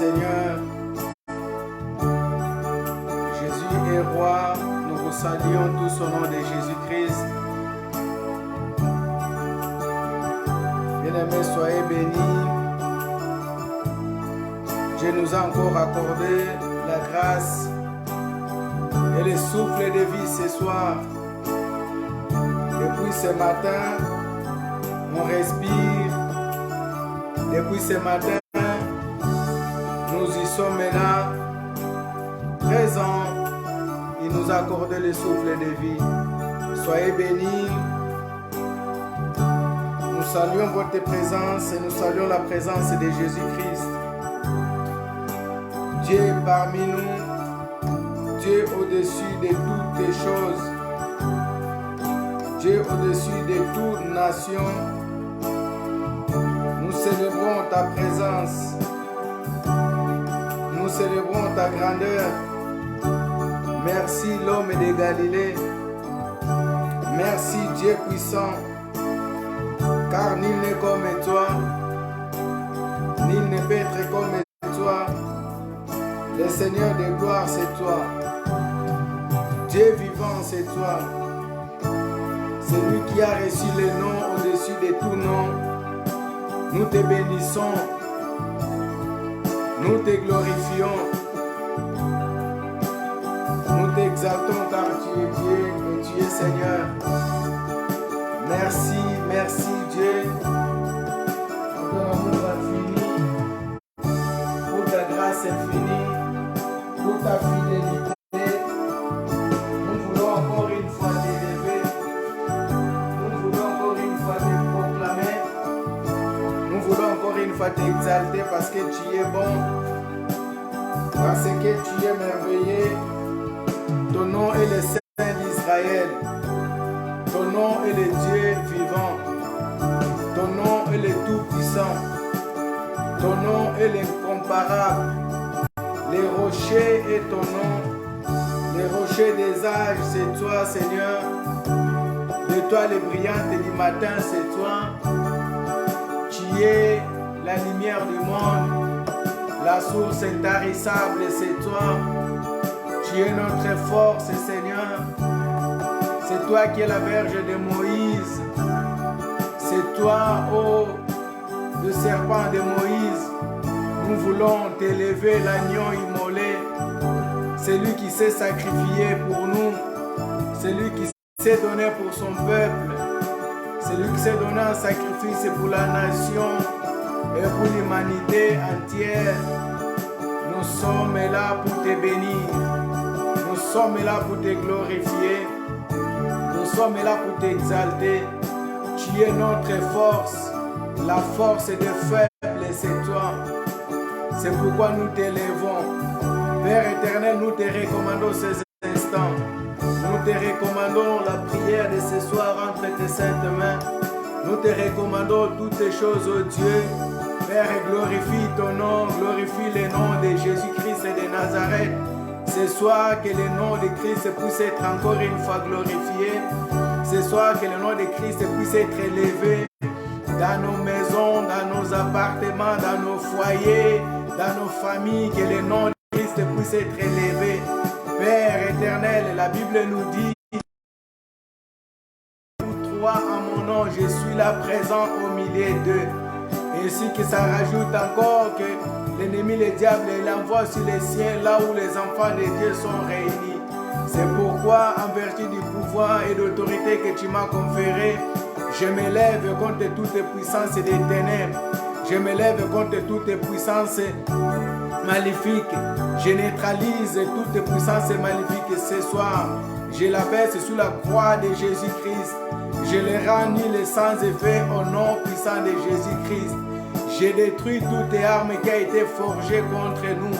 Seigneur. Jésus est roi. Nous vous saluons tous au nom de Jésus-Christ. Bien-aimés, soyez bénis. Dieu nous a encore accordé la grâce et le souffle de vie ce soir. Depuis ce matin, on respire. Depuis ce matin, nous y sommes là, présents. Il nous a accordé le souffle de vie. Soyez bénis. Nous saluons votre présence et nous saluons la présence de Jésus-Christ. Dieu est parmi nous. Dieu au-dessus de toutes les choses. Dieu au-dessus de toute nation. Nous célébrons ta présence. Nous célébrons ta grandeur. Merci l'homme de Galilée. Merci Dieu puissant. Car nul n'est comme toi. Nul ne peut être comme toi. Le Seigneur de gloire, c'est toi. Dieu vivant, c'est toi. C'est lui qui a reçu le nom au-dessus de tout nom. Nous te bénissons. Nous te glorifions. Nous t'exaltons car tu es Dieu et tu es Seigneur. Merci, merci Dieu. Pour ton amour infini, pour ta grâce infinie, pour ta fidélité. Nous voulons encore une fois t'élever. Nous voulons encore une fois te proclamer. Nous voulons encore une fois t'exalter parce que tu es bon. Parce que tu es merveilleux. Ton nom est le Saint d'Israël. Ton nom est le Dieu vivant. Ton nom est le Tout-Puissant. Ton nom est l'incomparable. Les rochers est ton nom. Les rochers des âges, c'est toi, Seigneur. L'étoile brillante du matin, c'est toi. Tu es la lumière du monde. La source intarissable, c'est toi. Tu es notre force, Seigneur. C'est toi qui es la verge de Moïse. C'est toi, ô le serpent de Moïse. Nous voulons t'élever, l'agneau immolé. C'est lui qui s'est sacrifié pour nous. C'est lui qui s'est donné pour son peuple. C'est lui qui s'est donné un sacrifice pour la nation et pour l'humanité entière. Nous sommes là pour te bénir. Nous sommes là pour te glorifier. Nous sommes là pour t'exalter. Tu es notre force. La force des faibles, c'est toi. C'est pourquoi nous t'élevons. Père éternel, nous te recommandons ces instants. Nous te recommandons la prière de ce soir entre tes saintes mains. Nous te recommandons toutes les choses, ô Dieu. Père, glorifie ton nom, glorifie le nom de Jésus-Christ et de Nazareth. Ce soir, que le nom de Christ puisse être encore une fois glorifié. Ce soir, que le nom de Christ puisse être élevé dans nos maisons, dans nos appartements, dans nos foyers, dans nos familles. Que le nom de Christ puisse être élevé. Père éternel, la Bible nous dit: trois en mon nom, je suis là présent au milieu d'eux. Et ainsi que ça rajoute encore que l'ennemi, le diable, il envoie sur les siens là où les enfants de Dieu sont réunis. C'est pourquoi, en vertu du pouvoir et d'autorité que tu m'as conféré, je m'élève contre toutes les puissances des ténèbres. Je m'élève contre toutes les puissances maléfiques. Je neutralise toutes les puissances maléfiques ce soir. Je la baisse sous la croix de Jésus-Christ. Je les rends nuls sans effet au nom puissant de Jésus-Christ. Je détruis toutes les armes qui ont été forgées contre nous.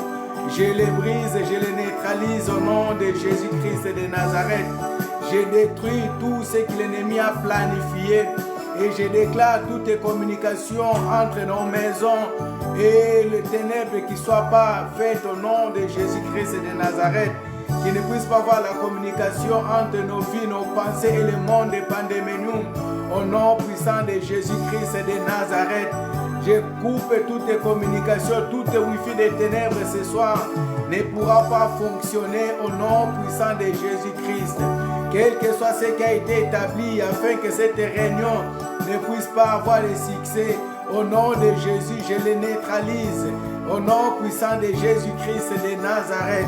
Je les brise et je les neutralise au nom de Jésus-Christ de Nazareth. Je détruis tout ce que l'ennemi a planifié. Et je déclare toutes les communications entre nos maisons et les ténèbres qui ne soient pas faites au nom de Jésus-Christ de Nazareth. Qu'il ne puisse pas avoir la communication entre nos vies, nos pensées et le monde dépend de nous. Au nom puissant de Jésus-Christ de Nazareth, Je coupe toutes communications, toutes Wi-Fi des ténèbres ce soir ne pourra pas fonctionner au nom puissant de Jésus-Christ. Quel que soit ce qui a été établi afin que cette réunion ne puisse pas avoir de succès, au nom de Jésus, je les neutralise. Au nom puissant de Jésus-Christ de Nazareth.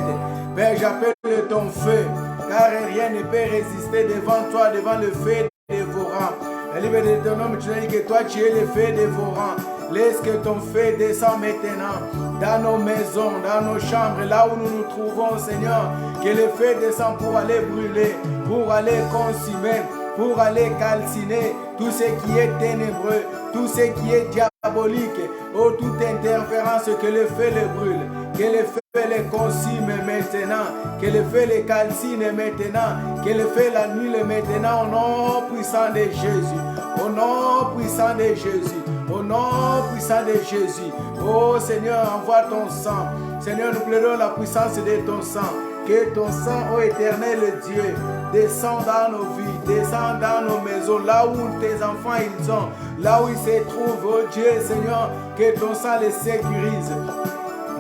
Père, j'appelle ton feu, car rien ne peut résister devant toi, devant le feu dévorant. Le livre de ton nom, tu dis que toi, tu es le feu dévorant. Laisse que ton feu descende maintenant dans nos maisons, dans nos chambres, là où nous nous trouvons, Seigneur. Que le feu descende pour aller brûler, pour aller consumer, pour aller calciner tout ce qui est ténébreux, tout ce qui est diabolique, oh, toute interférence, que le feu le brûle, que le feu les consume maintenant, que le feu les calcine maintenant, que le feu l'annule maintenant au nom puissant de Jésus, au nom puissant de Jésus, au nom puissant de Jésus. Oh Seigneur, envoie ton sang. Seigneur, nous plaidons la puissance de ton sang. Que ton sang, ô éternel Dieu, descend dans nos vies, descend dans nos maisons, là où tes enfants ils sont, là où ils se trouvent, oh Dieu, Seigneur, que ton sang les sécurise,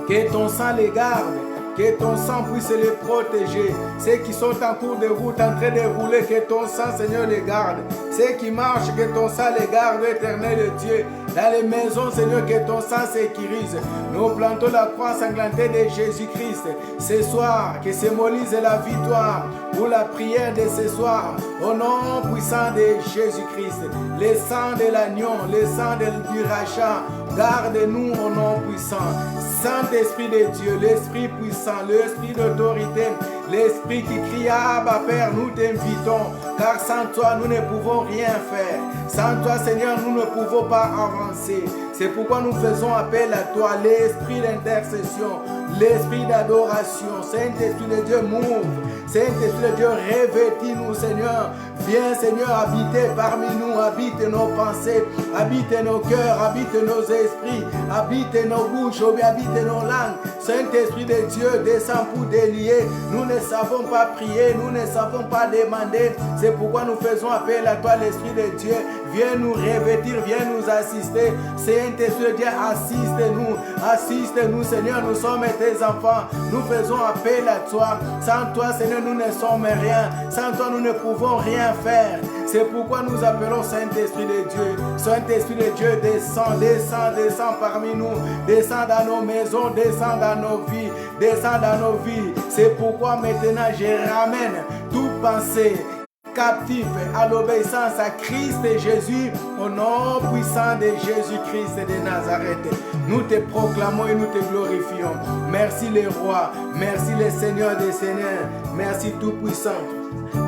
que ton sang les garde, que ton sang puisse les protéger. Ceux qui sont en cours de route, en train de rouler, que ton sang, Seigneur, les garde. Ceux qui marchent, que ton sang les garde, éternel Dieu. Dans les maisons, Seigneur, que ton sang sécurise. Nous plantons la croix sanglantée de Jésus-Christ. Ce soir, que symbolise la victoire pour la prière de ce soir. Au nom puissant de Jésus-Christ. Le sang de l'agneau, le sang du rachat. Garde-nous au nom puissant. Saint-Esprit de Dieu, l'Esprit puissant, l'Esprit d'autorité, l'Esprit qui crie Abba Père, nous t'invitons, car sans toi nous ne pouvons rien faire. Sans toi Seigneur, nous ne pouvons pas avancer. C'est pourquoi nous faisons appel à toi, l'Esprit d'intercession, l'Esprit d'adoration. Saint-Esprit de Dieu, move. Saint-Esprit de Dieu, revêtis-nous Seigneur. Viens Seigneur habiter parmi nous, habite nos pensées, habite nos cœurs, habite nos esprits, habite nos bouches, habite nos langues. Saint-Esprit de Dieu, descend pour délier. Nous ne savons pas prier, nous ne savons pas demander. C'est pourquoi nous faisons appel à toi, l'Esprit de Dieu. Viens nous revêtir, viens nous assister. Saint-Esprit de Dieu, assiste-nous. Assiste-nous, Seigneur, nous sommes tes enfants. Nous faisons appel à toi. Sans toi, Seigneur, nous ne sommes rien. Sans toi, nous ne pouvons rien faire. C'est pourquoi nous appelons Saint-Esprit de Dieu. Saint-Esprit de Dieu, descend, descend, descend parmi nous. Descend dans nos maisons, descend dans nos vies. Descend dans nos vies. C'est pourquoi maintenant je ramène toute pensée captif à l'obéissance à Christ et Jésus, au nom puissant de Jésus-Christ de Nazareth. Nous te proclamons et nous te glorifions. Merci les rois, merci les seigneurs des seigneurs, merci tout-puissant.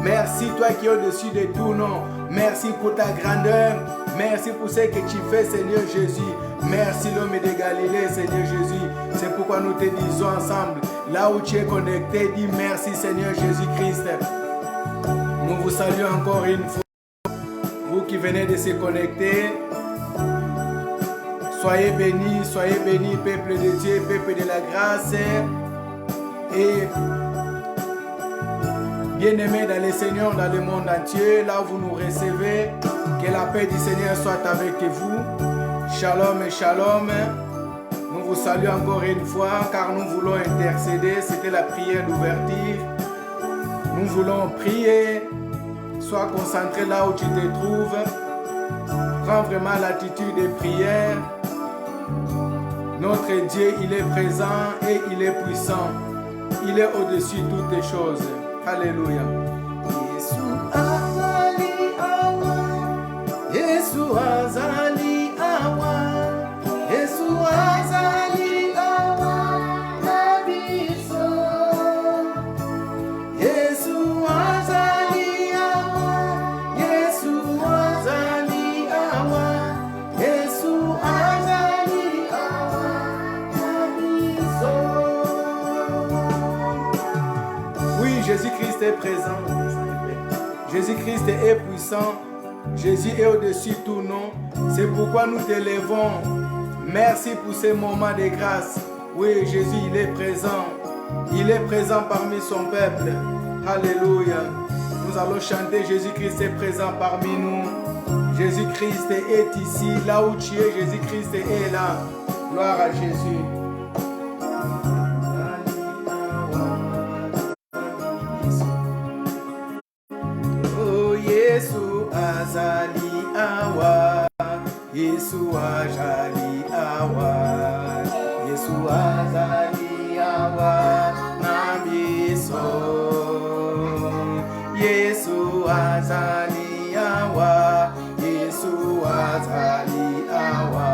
Merci toi qui es au-dessus de tout nom. Merci pour ta grandeur. Merci pour ce que tu fais, Seigneur Jésus. Merci l'homme de Galilée, Seigneur Jésus. C'est pourquoi nous te disons ensemble, là où tu es connecté, dis merci Seigneur Jésus-Christ. Nous vous saluons encore une fois. Vous qui venez de se connecter, soyez bénis, peuple de Dieu, peuple de la grâce. Et bien-aimés dans le Seigneur, dans le monde entier, là où vous nous recevez, que la paix du Seigneur soit avec vous. Shalom et shalom. Nous vous saluons encore une fois car nous voulons intercéder. C'était la prière d'ouverture. Nous voulons prier. Sois concentré là où tu te trouves. Prends vraiment l'attitude de prière. Notre Dieu, il est présent et il est puissant. Il est au-dessus de toutes les choses. Alléluia. Yesu azali awa. Yesu azali awa. Nabiso. Yesu azali awa. Yesu azali awa. Yesu azali awa. Nabiso. Oui, Jésus-Christ est présent. Jésus-Christ est puissant. Jésus est au-dessus de tout nom. C'est pourquoi nous t'élèvons. Merci pour ces moments de grâce. Oui, Jésus, il est présent. Il est présent parmi son peuple. Alléluia. Nous allons chanter Jésus-Christ est présent parmi nous. Jésus-Christ est ici, là où tu es, Jésus-Christ est là. Gloire à Jésus. Oh, Yesu azali awa, Yesu ajali awa, Yesu azali awa na biso. Yesu azali awa, Yesu azali awa,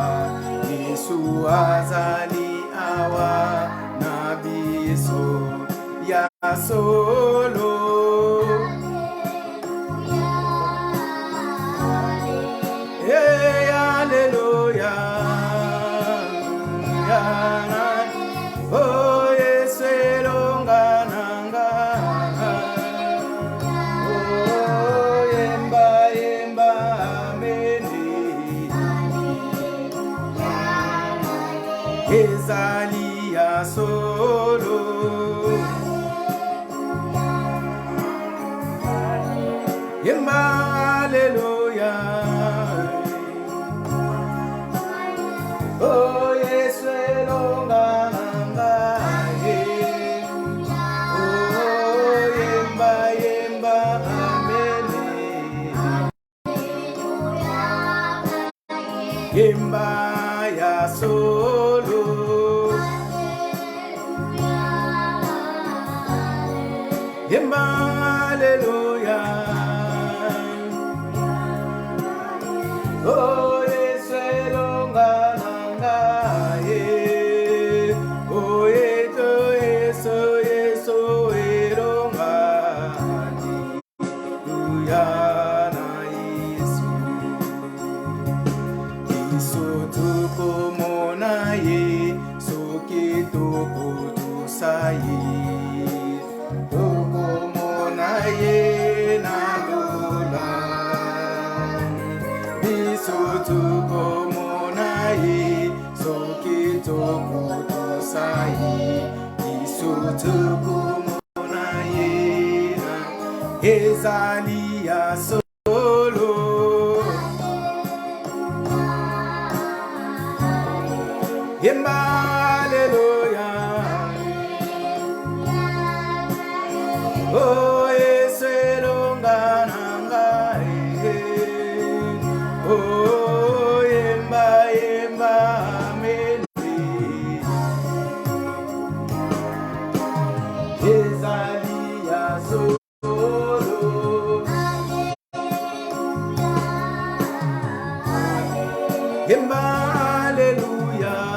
Yesu azali awa na biso ya solo. Hey, hallelujah. Oh, Yesu elonga nanga. Oh, yemba yemba ameni. Ezali ya solo. Yemba hallelujah. Oh, Yesu elonga nanga. Oh, yemba yemba ameni. Yemba ya solo. Yemba hallelujah. Oh, Yesu elonga nanga. Oh, Yesu elonga. Hallelujah na Yesu. Yesu tukomona ye, soki tokotusaye. Tokomona ye na lola. Biso tukomona ye, soki tokotusaye. Biso tukomona ye na ezali ya solo. Yemba hallelujah. Oh, Yesu elonga nanga. Oh, yemba yemba ameni. Ezali ya solo. Yemba hallelujah.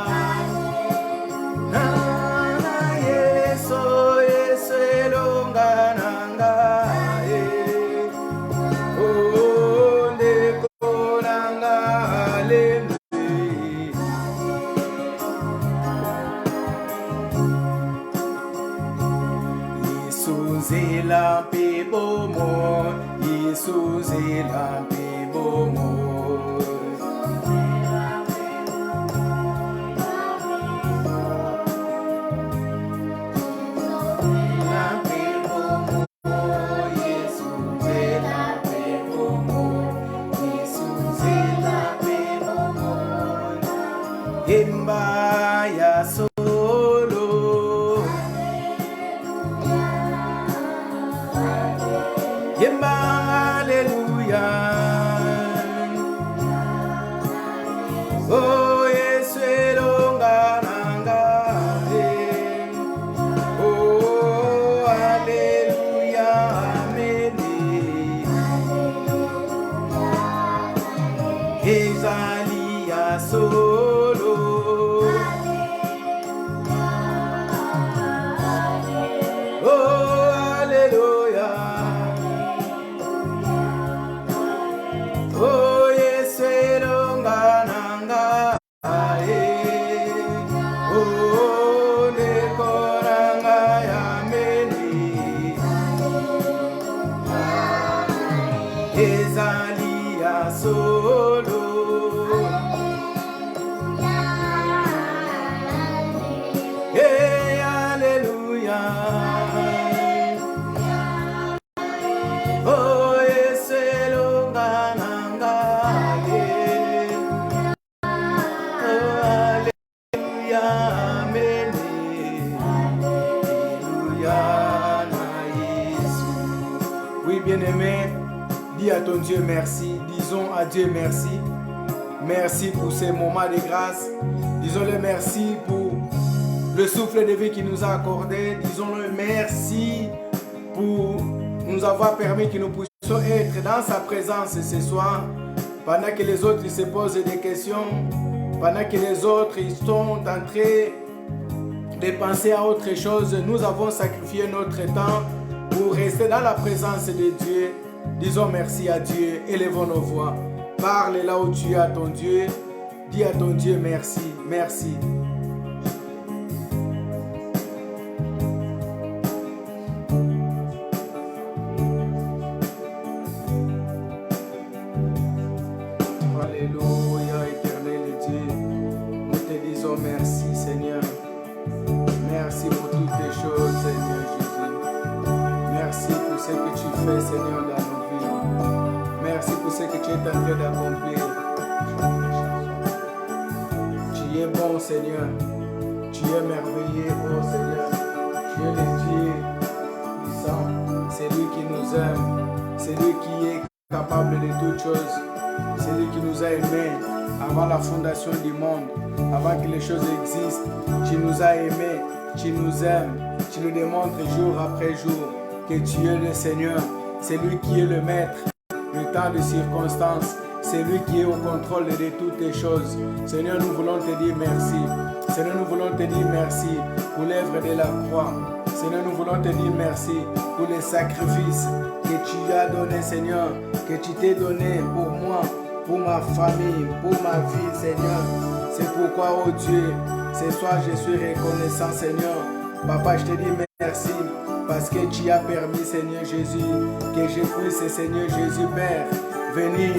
Zela pe bomo, Yesu zela pe bomo. Zela pe bomo, Yesu zela pe bomo, Yesu zela pe bomo. Yemba ya solo. Yemba hallelujah. Amen. Alléluia. Oui, bien-aimé, dis à ton Dieu merci. Disons à Dieu merci. Merci pour ces moments de grâce. Disons-le merci pour le souffle de vie qu'il nous a accordé. Disons-le merci pour nous avoir permis que nous puissions être dans sa présence ce soir. Pendant que les autres se posent des questions, pendant que les autres sont en train de penser à autre chose, nous avons sacrifié notre temps pour rester dans la présence de Dieu. Disons merci à Dieu, élevons nos voix. Parle là où tu es à ton Dieu. Dis à ton Dieu merci, merci. Alléluia, éternel Dieu. Nous te disons merci, Seigneur. Merci pour toutes les choses, Seigneur Jésus. Merci pour ce que tu fais, Seigneur, dans nos vies. Merci pour ce que tu es en train d'accomplir. Tu es bon, Seigneur. Tu es merveilleux, oh Seigneur. Tu es le Dieu puissant. C'est lui qui nous aime. C'est lui qui est capable de toutes choses. C'est lui qui nous a aimés avant la fondation du monde, avant que les choses existent. Tu nous as aimés, tu nous aimes, tu nous démontres jour après jour que tu es le Seigneur. C'est lui qui est le maître du temps de circonstances. C'est lui qui est au contrôle de toutes les choses. Seigneur, nous voulons te dire merci. Seigneur, nous voulons te dire merci pour l'œuvre de la croix. Seigneur, nous voulons te dire merci pour les sacrifices que tu as donnés, Seigneur, que tu t'es donné pour moi, pour ma famille, pour ma vie, Seigneur. C'est pourquoi, oh Dieu, ce soir je suis reconnaissant, Seigneur. Papa, je te dis merci parce que tu as permis, Seigneur Jésus, que je puisse, Seigneur Jésus, Père, venir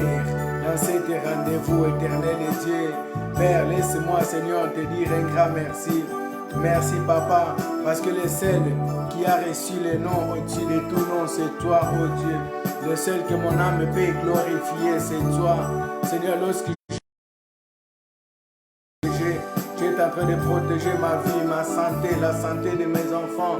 dans cet rendez-vous éternel et Dieu. Père, laisse-moi, Seigneur, te dire un grand merci. Merci, Papa, parce que le seul qui a reçu le nom au-dessus de tout nom, c'est toi, oh Dieu. Le seul que mon âme peut glorifier, c'est toi. Seigneur, lorsque tu es en train de protéger ma vie, ma santé, la santé de mes enfants,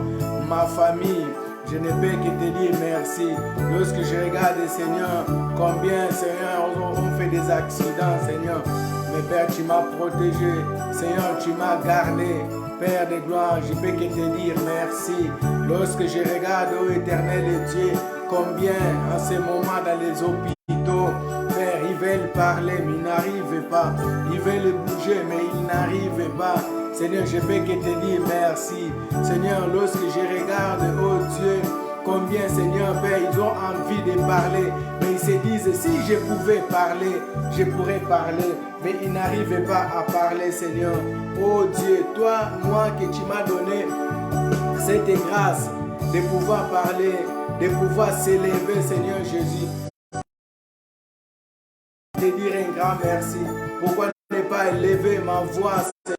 ma famille, je ne peux que te dire merci. Lorsque je regarde, Seigneur, combien, Seigneur, on fait des accidents, Seigneur. Mais Père, tu m'as protégé. Seigneur, tu m'as gardé. Père de gloire, je peux que te dire merci. Lorsque je regarde, ô éternel Dieu, combien en ce moment dans les hôpitaux, Père, ils veulent parler, mais ils n'arrivent pas. Ils veulent bouger, mais ils n'arrivent pas. Seigneur, je peux que te dire merci. Seigneur, lorsque je regarde, oh Dieu, combien, Seigneur, Père, ils ont envie de parler, mais ils se disent, si je pouvais parler, je pourrais parler, mais ils n'arrivent pas à parler, Seigneur. Oh Dieu, toi, moi, que tu m'as donné cette grâce de pouvoir parler, de pouvoir s'élever, Seigneur Jésus. Te dire un grand merci. Pourquoi ne pas élever ma voix, Seigneur,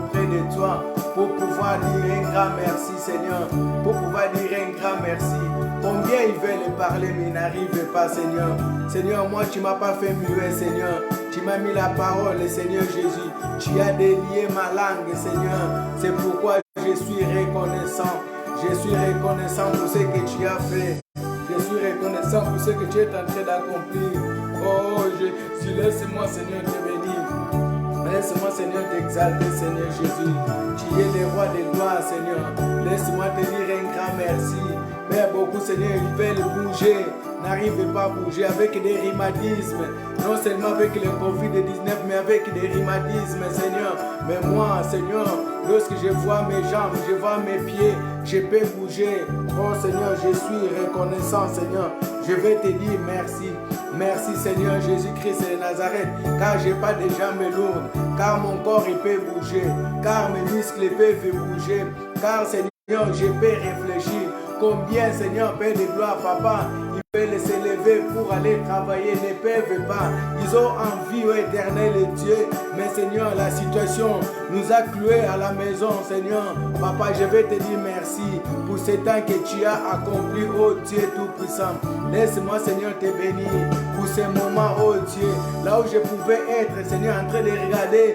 auprès de toi, pour pouvoir dire un grand merci, Seigneur, pour pouvoir dire un grand merci. Combien ils veulent parler, mais ils n'arrivent pas, Seigneur. Seigneur, moi, tu ne m'as pas fait muet, Seigneur. Tu m'as mis la parole, Seigneur Jésus. Tu as délié ma langue, Seigneur. C'est pourquoi je suis reconnaissant. Je suis reconnaissant pour ce que tu as fait. Je suis reconnaissant pour ce que tu es en train d'accomplir. Oh, laisse-moi, Seigneur, te bénir. Laisse-moi, Seigneur, t'exalter, Seigneur Jésus. Tu es le roi des gloires, Seigneur. Laisse-moi te dire un grand merci. Père, beaucoup, Seigneur, ils veulent bouger, n'arrivent pas à bouger avec des rhumatismes. Non seulement avec le Covid-19, mais avec des rhumatismes, Seigneur. Mais moi, Seigneur, lorsque je vois mes jambes, je vois mes pieds, je peux bouger. Oh Seigneur, je suis reconnaissant, Seigneur. Je vais te dire merci. Merci Seigneur Jésus-Christ de Nazareth, car je n'ai pas de jambes lourdes, car mon corps il peut bouger, car mes muscles peuvent bouger, car Seigneur je peux réfléchir. Combien Seigneur Père de gloire, Papa, ils peuvent se lever pour aller travailler, ne peuvent pas. Ils ont envie au éternel Dieu, mais Seigneur la situation nous a cloués à la maison, Seigneur. Papa, je vais te dire merci pour ce temps que tu as accompli, oh Dieu Tout-Puissant. Laisse-moi Seigneur te bénir pour ce moment, oh Dieu, là où je pouvais être, Seigneur, en train de regarder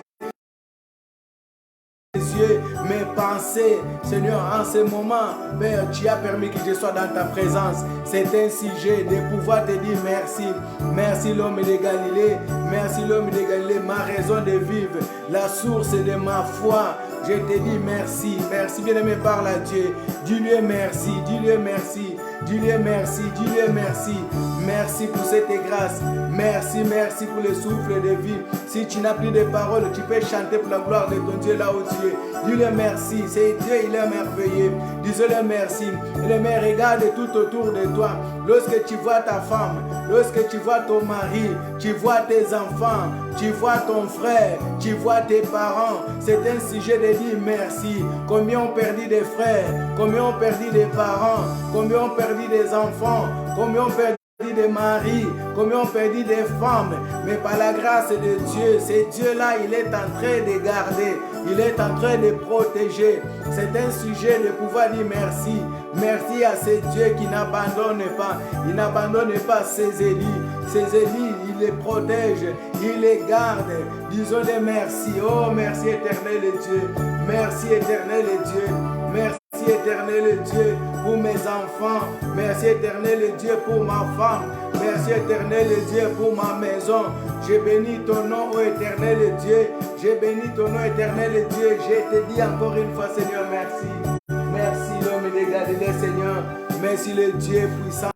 Dieu, mes pensées. Seigneur, en ce moment, Père, tu as permis que je sois dans ta présence. C'est un sujet de pouvoir te dire merci. Merci l'homme de Galilée. Merci l'homme de Galilée, ma raison de vivre, la source de ma foi. Je te dis merci. Merci, bien-aimé, parle à Dieu. Dis-lui merci, dis-lui merci, dis-lui merci, dis-lui merci. Merci pour cette grâce. Merci, merci pour le souffle de vie. Si tu n'as plus de paroles, tu peux chanter pour la gloire de ton Dieu là où tu es. Dis-le merci. C'est Dieu, il est merveilleux. Dis-le merci. Il me regarde tout autour de toi. Lorsque tu vois ta femme, lorsque tu vois ton mari, tu vois tes enfants, tu vois ton frère, tu vois tes parents. C'est un sujet de dire merci. Combien ont perdu des frères, combien ont perdu des parents, combien ont perdu des enfants, combien ont perdu des maris, combien ont perdu des femmes, mais par la grâce de Dieu, c'est Dieu-là, il est en train de garder, il est en train de protéger. C'est un sujet de pouvoir dire merci. Merci à ce Dieu qui n'abandonne pas, il n'abandonne pas ses élus. Ses élus, il les protège, il les garde. Disons-les merci. Oh, merci éternel Dieu, merci éternel Dieu, merci. Merci éternel Dieu pour mes enfants. Merci éternel Dieu pour ma femme. Merci éternel Dieu pour ma maison. Je bénis ton nom, ô éternel Dieu. Je bénis ton nom, éternel Dieu. Je te dis encore une fois, Seigneur, merci. Merci l'homme de Galilée, Seigneur. Merci le Dieu puissant.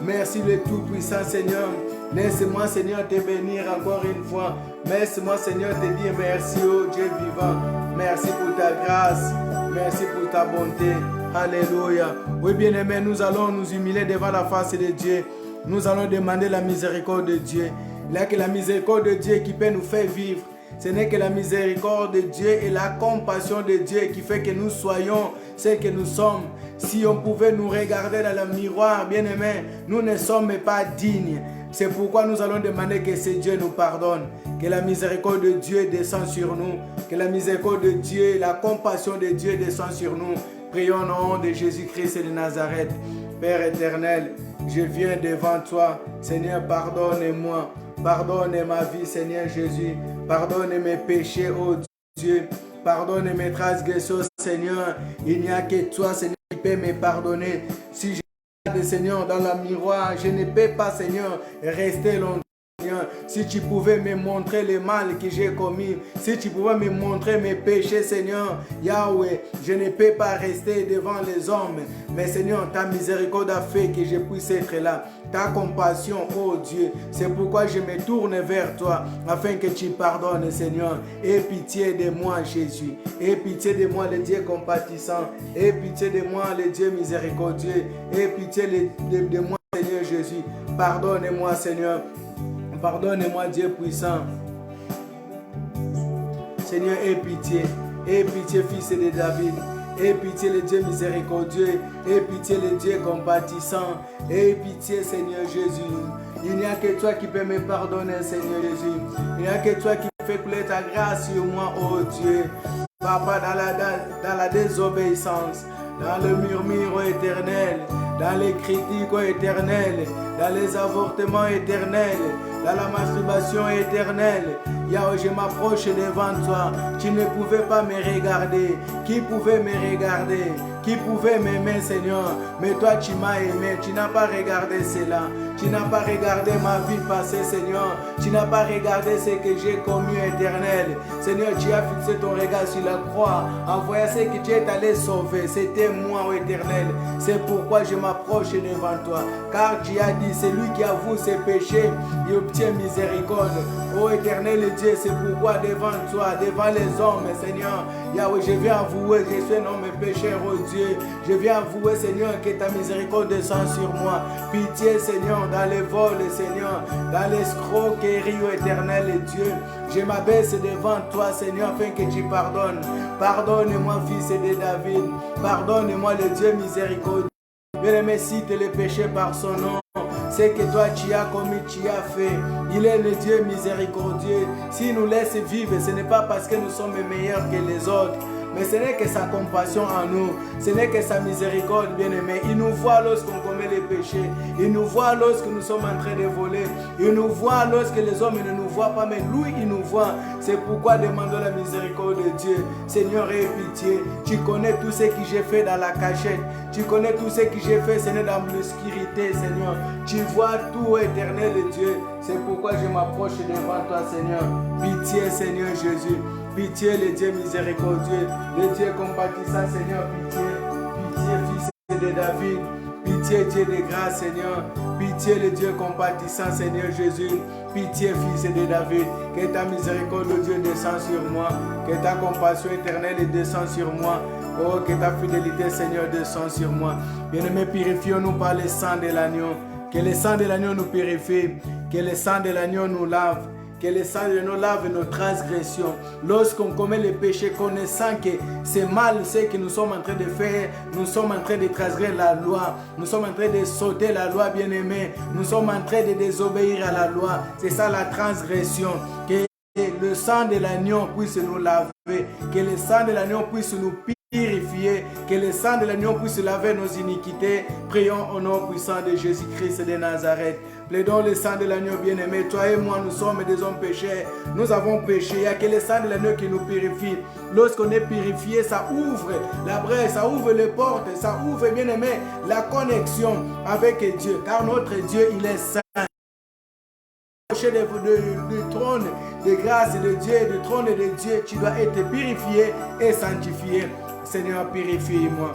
Merci le Tout-Puissant, Seigneur. Laisse-moi, Seigneur, te bénir encore une fois. Laisse-moi, Seigneur, te dire merci, ô Dieu vivant. Merci pour ta grâce. Merci pour ta bonté. Alléluia. Oui, bien-aimés, nous allons nous humilier devant la face de Dieu. Nous allons demander la miséricorde de Dieu. Il n'y a que la miséricorde de Dieu qui peut nous faire vivre. Ce n'est que la miséricorde de Dieu et la compassion de Dieu qui fait que nous soyons ce que nous sommes. Si on pouvait nous regarder dans le miroir, bien-aimés, nous ne sommes pas dignes. C'est pourquoi nous allons demander que ce Dieu nous pardonne, que la miséricorde de Dieu descende sur nous, que la miséricorde de Dieu, la compassion de Dieu descende sur nous. Prions au nom de Jésus-Christ de Nazareth. Père éternel, je viens devant toi. Seigneur, pardonne-moi. Pardonne ma vie, Seigneur Jésus. Pardonne mes péchés, ô Dieu. Pardonne mes transgressions, Seigneur. Il n'y a que toi, Seigneur, qui peut me pardonner. Si je Seigneur, dans le miroir, je ne peux pas, Seigneur, rester longtemps. Si tu pouvais me montrer le mal que j'ai commis, si tu pouvais me montrer mes péchés, Seigneur, Yahweh, je ne peux pas rester devant les hommes. Mais Seigneur, ta miséricorde a fait que je puisse être là. Ta compassion, oh Dieu, c'est pourquoi je me tourne vers toi, afin que tu pardonnes, Seigneur. Aie pitié de moi, Jésus. Aie pitié de moi, le Dieu compatissant. Aie pitié de moi, le Dieu miséricordieux. Aie pitié de moi, Seigneur Jésus. Pardonne-moi, Seigneur. Pardonne-moi, Dieu puissant. Seigneur, aie pitié. Aie pitié, fils de David. Aie pitié, le Dieu miséricordieux. Aie pitié, le Dieu compatissant. Aie pitié, Seigneur Jésus. Il n'y a que toi qui peux me pardonner, Seigneur Jésus. Il n'y a que toi qui fais couler ta grâce sur moi, oh Dieu. Papa, dans la désobéissance, dans le murmure éternel, dans les critiques éternelles, dans les avortements éternels, dans la masturbation éternelle. Yahweh, je m'approche devant toi. Tu ne pouvais pas me regarder. Qui pouvait me regarder? Qui pouvait m'aimer, Seigneur? Mais toi, tu m'as aimé. Tu n'as pas regardé cela. Tu n'as pas regardé ma vie passée, Seigneur. Tu n'as pas regardé ce que j'ai commis, éternel. Seigneur, tu as fixé ton regard sur la croix. En voyant ce que tu es allé sauver. C'était moi, oh éternel. C'est pourquoi je m'approche devant toi. Car tu as dit, c'est lui qui avoue ses péchés, il obtient miséricorde. Oh éternel Dieu, c'est pourquoi devant toi, devant les hommes, Seigneur, Yahweh, je viens avouer que je suis un homme pécheur, oh Dieu. Je viens avouer, Seigneur, que ta miséricorde descend sur moi. Pitié, Seigneur, dans les vols, Seigneur, dans l'escroquerie, oh éternel Dieu. Je m'abaisse devant toi, Seigneur, afin que tu pardonnes. Pardonne-moi, fils de David. Pardonne-moi, le Dieu miséricordieux. Bien-aimé, cite les péchés par son nom. C'est que toi tu as commis, tu as fait. Il est le Dieu miséricordieux. S'il nous laisse vivre, ce n'est pas parce que nous sommes meilleurs que les autres, mais ce n'est que sa compassion en nous, ce n'est que sa miséricorde, bien-aimé. Il nous voit lorsqu'on commet les péchés, il nous voit lorsque nous sommes en train de voler, il nous voit lorsque les hommes ne nous voient pas, mais lui, il nous voit. C'est pourquoi demandons la miséricorde de Dieu. Seigneur, aie pitié. Tu connais tout ce que j'ai fait dans la cachette. Tu connais tout ce que j'ai fait, Seigneur, dans l'obscurité, Seigneur. Tu vois tout, éternel Dieu. C'est pourquoi je m'approche devant toi, Seigneur. Pitié, Seigneur Jésus. Pitié, le Dieu miséricordieux. Le Dieu compatissant, Seigneur. Pitié. Pitié, Fils de David. Pitié, Dieu de grâce, Seigneur. Pitié, le Dieu compatissant, Seigneur Jésus. Pitié, Fils de David. Que ta miséricorde, Dieu, descende sur moi. Que ta compassion éternelle descende sur moi. Oh, que ta fidélité, Seigneur, descende sur moi. Bien-aimés, purifions-nous par le sang de l'agneau. Que le sang de l'agneau nous purifie. Que le sang de l'agneau nous lave. Que le sang de l'agneau lave nos transgressions. Lorsqu'on commet le péché, connaissant que c'est mal ce que nous sommes en train de faire, nous sommes en train de transgresser la loi. Nous sommes en train de sauter la loi, bien-aimés. Nous sommes en train de désobéir à la loi. C'est ça la transgression. Que le sang de l'agneau puisse nous laver. Que le sang de l'agneau puisse nous purifier, que le sang de l'agneau puisse laver nos iniquités. Prions au nom puissant de Jésus-Christ de Nazareth. Plaidons le sang de l'agneau, bien-aimé. Toi et moi, nous sommes des hommes pécheurs. Nous avons péché. Il n'y a que le sang de l'agneau qui nous purifie. Lorsqu'on est purifié, ça ouvre la brèche, ça ouvre les portes, ça ouvre, bien-aimé, la connexion avec Dieu. Car notre Dieu, il est saint. Du trône de grâce de Dieu, du trône de Dieu, tu dois être purifié et sanctifié. Seigneur, purifie-moi.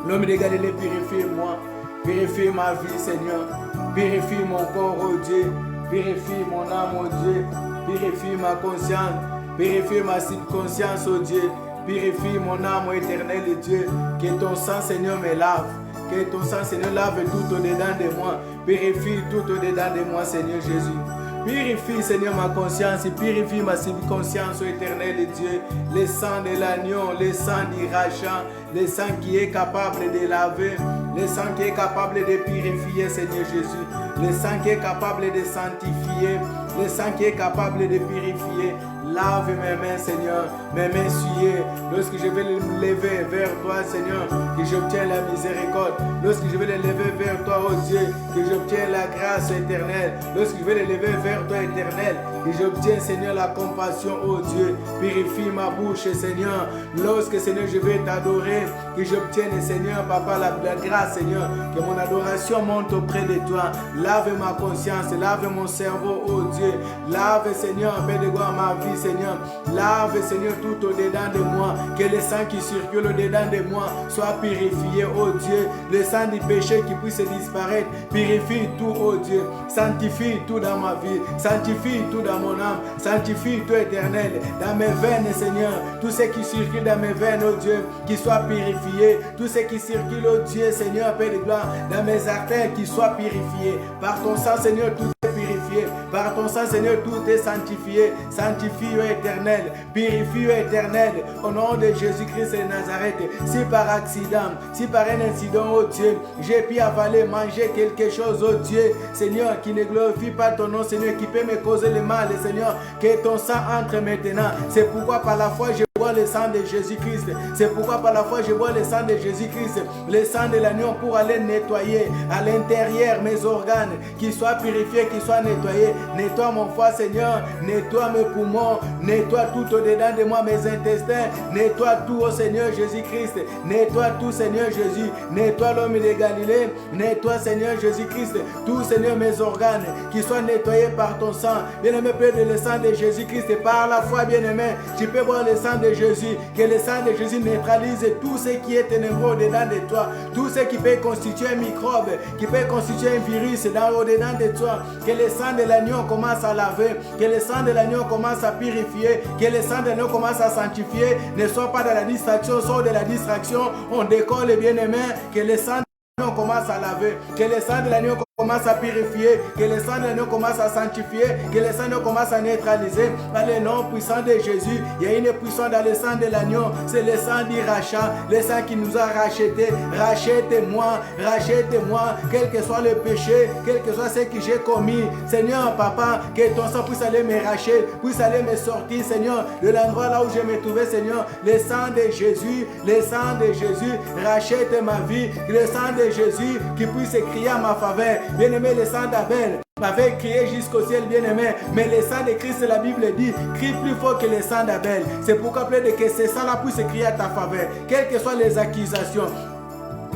L'homme de Galilée, purifie-moi. Purifie ma vie, Seigneur. Purifie mon corps, oh Dieu. Purifie mon âme, oh Dieu. Purifie ma conscience. Purifie ma subconscience, oh Dieu. Purifie mon âme, oh éternel Dieu. Que ton sang, Seigneur, me lave. Que ton sang, Seigneur, lave tout au-dedans de moi. Purifie tout au-dedans de moi, Seigneur Jésus. Purifie, Seigneur, ma conscience, purifie ma subconscience, éternel Dieu. Le sang de l'agneau, le sang du rachat, le sang qui est capable de laver, le sang qui est capable de purifier, Seigneur Jésus. Le sang qui est capable de sanctifier, le sang qui est capable de purifier. Lave mes mains, Seigneur, mes mains souillées. Lorsque je vais me lever vers toi, Seigneur, que j'obtiens la miséricorde. Lorsque je vais les lever vers toi, oh Dieu, que j'obtiens la grâce éternelle. Lorsque je vais les lever vers toi, éternel, que j'obtiens, Seigneur, la compassion, oh Dieu. Purifie ma bouche, Seigneur. Lorsque, Seigneur, je vais t'adorer, que j'obtienne, Seigneur, Papa, la grâce, Seigneur, que mon adoration monte auprès de toi. Lave ma conscience, lave mon cerveau, oh Dieu. Lave, Seigneur, Père de gloire, ma vie, Seigneur. Lave, Seigneur, tout au-dedans de moi. Que le sang qui circule au-dedans de moi soit purifié, oh Dieu. Le sang du péché qui puisse disparaître. Purifie tout, oh Dieu. Sanctifie tout dans ma vie. Sanctifie tout dans mon âme. Sanctifie tout, éternel. Dans mes veines, Seigneur. Tout ce qui circule dans mes veines, oh Dieu, qui soit purifié. Tout ce qui circule, oh Dieu, Seigneur, Père de gloire, dans mes artères, qui soit purifié. Par ton sang, Seigneur, tout est purifié. Par ton sang, Seigneur, tout est sanctifié. Sanctifie, oh éternel. Purifie, oh éternel. Au nom de Jésus-Christ de Nazareth. Si par accident, si par un incident, oh Dieu, j'ai pu avaler, manger quelque chose, oh Dieu, Seigneur, qui ne glorifie pas ton nom, Seigneur, qui peut me causer le mal, Seigneur, que ton sang entre maintenant. C'est pourquoi par la foi, je bois le sang de Jésus-Christ. C'est pourquoi par la foi, je bois le sang de Jésus-Christ. Le sang de l'agneau pour aller nettoyer à l'intérieur mes organes, qu'ils soient purifiés, qu'ils soient nettoyés. Nettoie mon foie, Seigneur. Nettoie mes poumons. Nettoie tout au-dedans de moi, mes intestins. Nettoie tout, oh Seigneur Jésus-Christ. Nettoie tout, Seigneur Jésus. Nettoie l'homme de Galilée. Nettoie, Seigneur Jésus-Christ. Tout, Seigneur, mes organes, qui soient nettoyés par ton sang. Bien-aimé, Père, de le sang de Jésus-Christ. Et par la foi, bien-aimé, tu peux boire le sang de Jésus. Que le sang de Jésus neutralise tout ce qui est ténébreux au-dedans de toi. Tout ce qui peut constituer un microbe, qui peut constituer un virus au-dedans de toi. Que le sang de l'agneau commence à laver. Que le sang de l'agneau commence à purifier. Que le sang de l'agneau commence à sanctifier. Ne sois pas dans la distraction, sors de la distraction. On décolle, bien-aimé. Que le sang de l'agneau commence commence à laver, que le sang de l'agneau commence à purifier, que le sang de l'agneau commence à sanctifier, que le sang de l'agneau commence à neutraliser. Dans le nom puissant de Jésus, il y a une puissance dans le sang de l'agneau. C'est le sang du rachat, le sang qui nous a rachetés. Rachète-moi, rachète-moi, quel que soit le péché, quel que soit ce que j'ai commis. Seigneur, Papa, que ton sang puisse aller me racheter, puisse aller me sortir, Seigneur, de l'endroit là où je me trouvais, Seigneur. Le sang de Jésus, le sang de Jésus, rachète ma vie. Le sang de Jésus qui puisse crier à ma faveur. Bien-aimé, le sang d'Abel m'avait crié jusqu'au ciel, bien-aimé. Mais le sang de Christ, la Bible dit, crie plus fort que le sang d'Abel. C'est pourquoi plaide que ce sang-là puisse crier à ta faveur. Quelles que soient les accusations,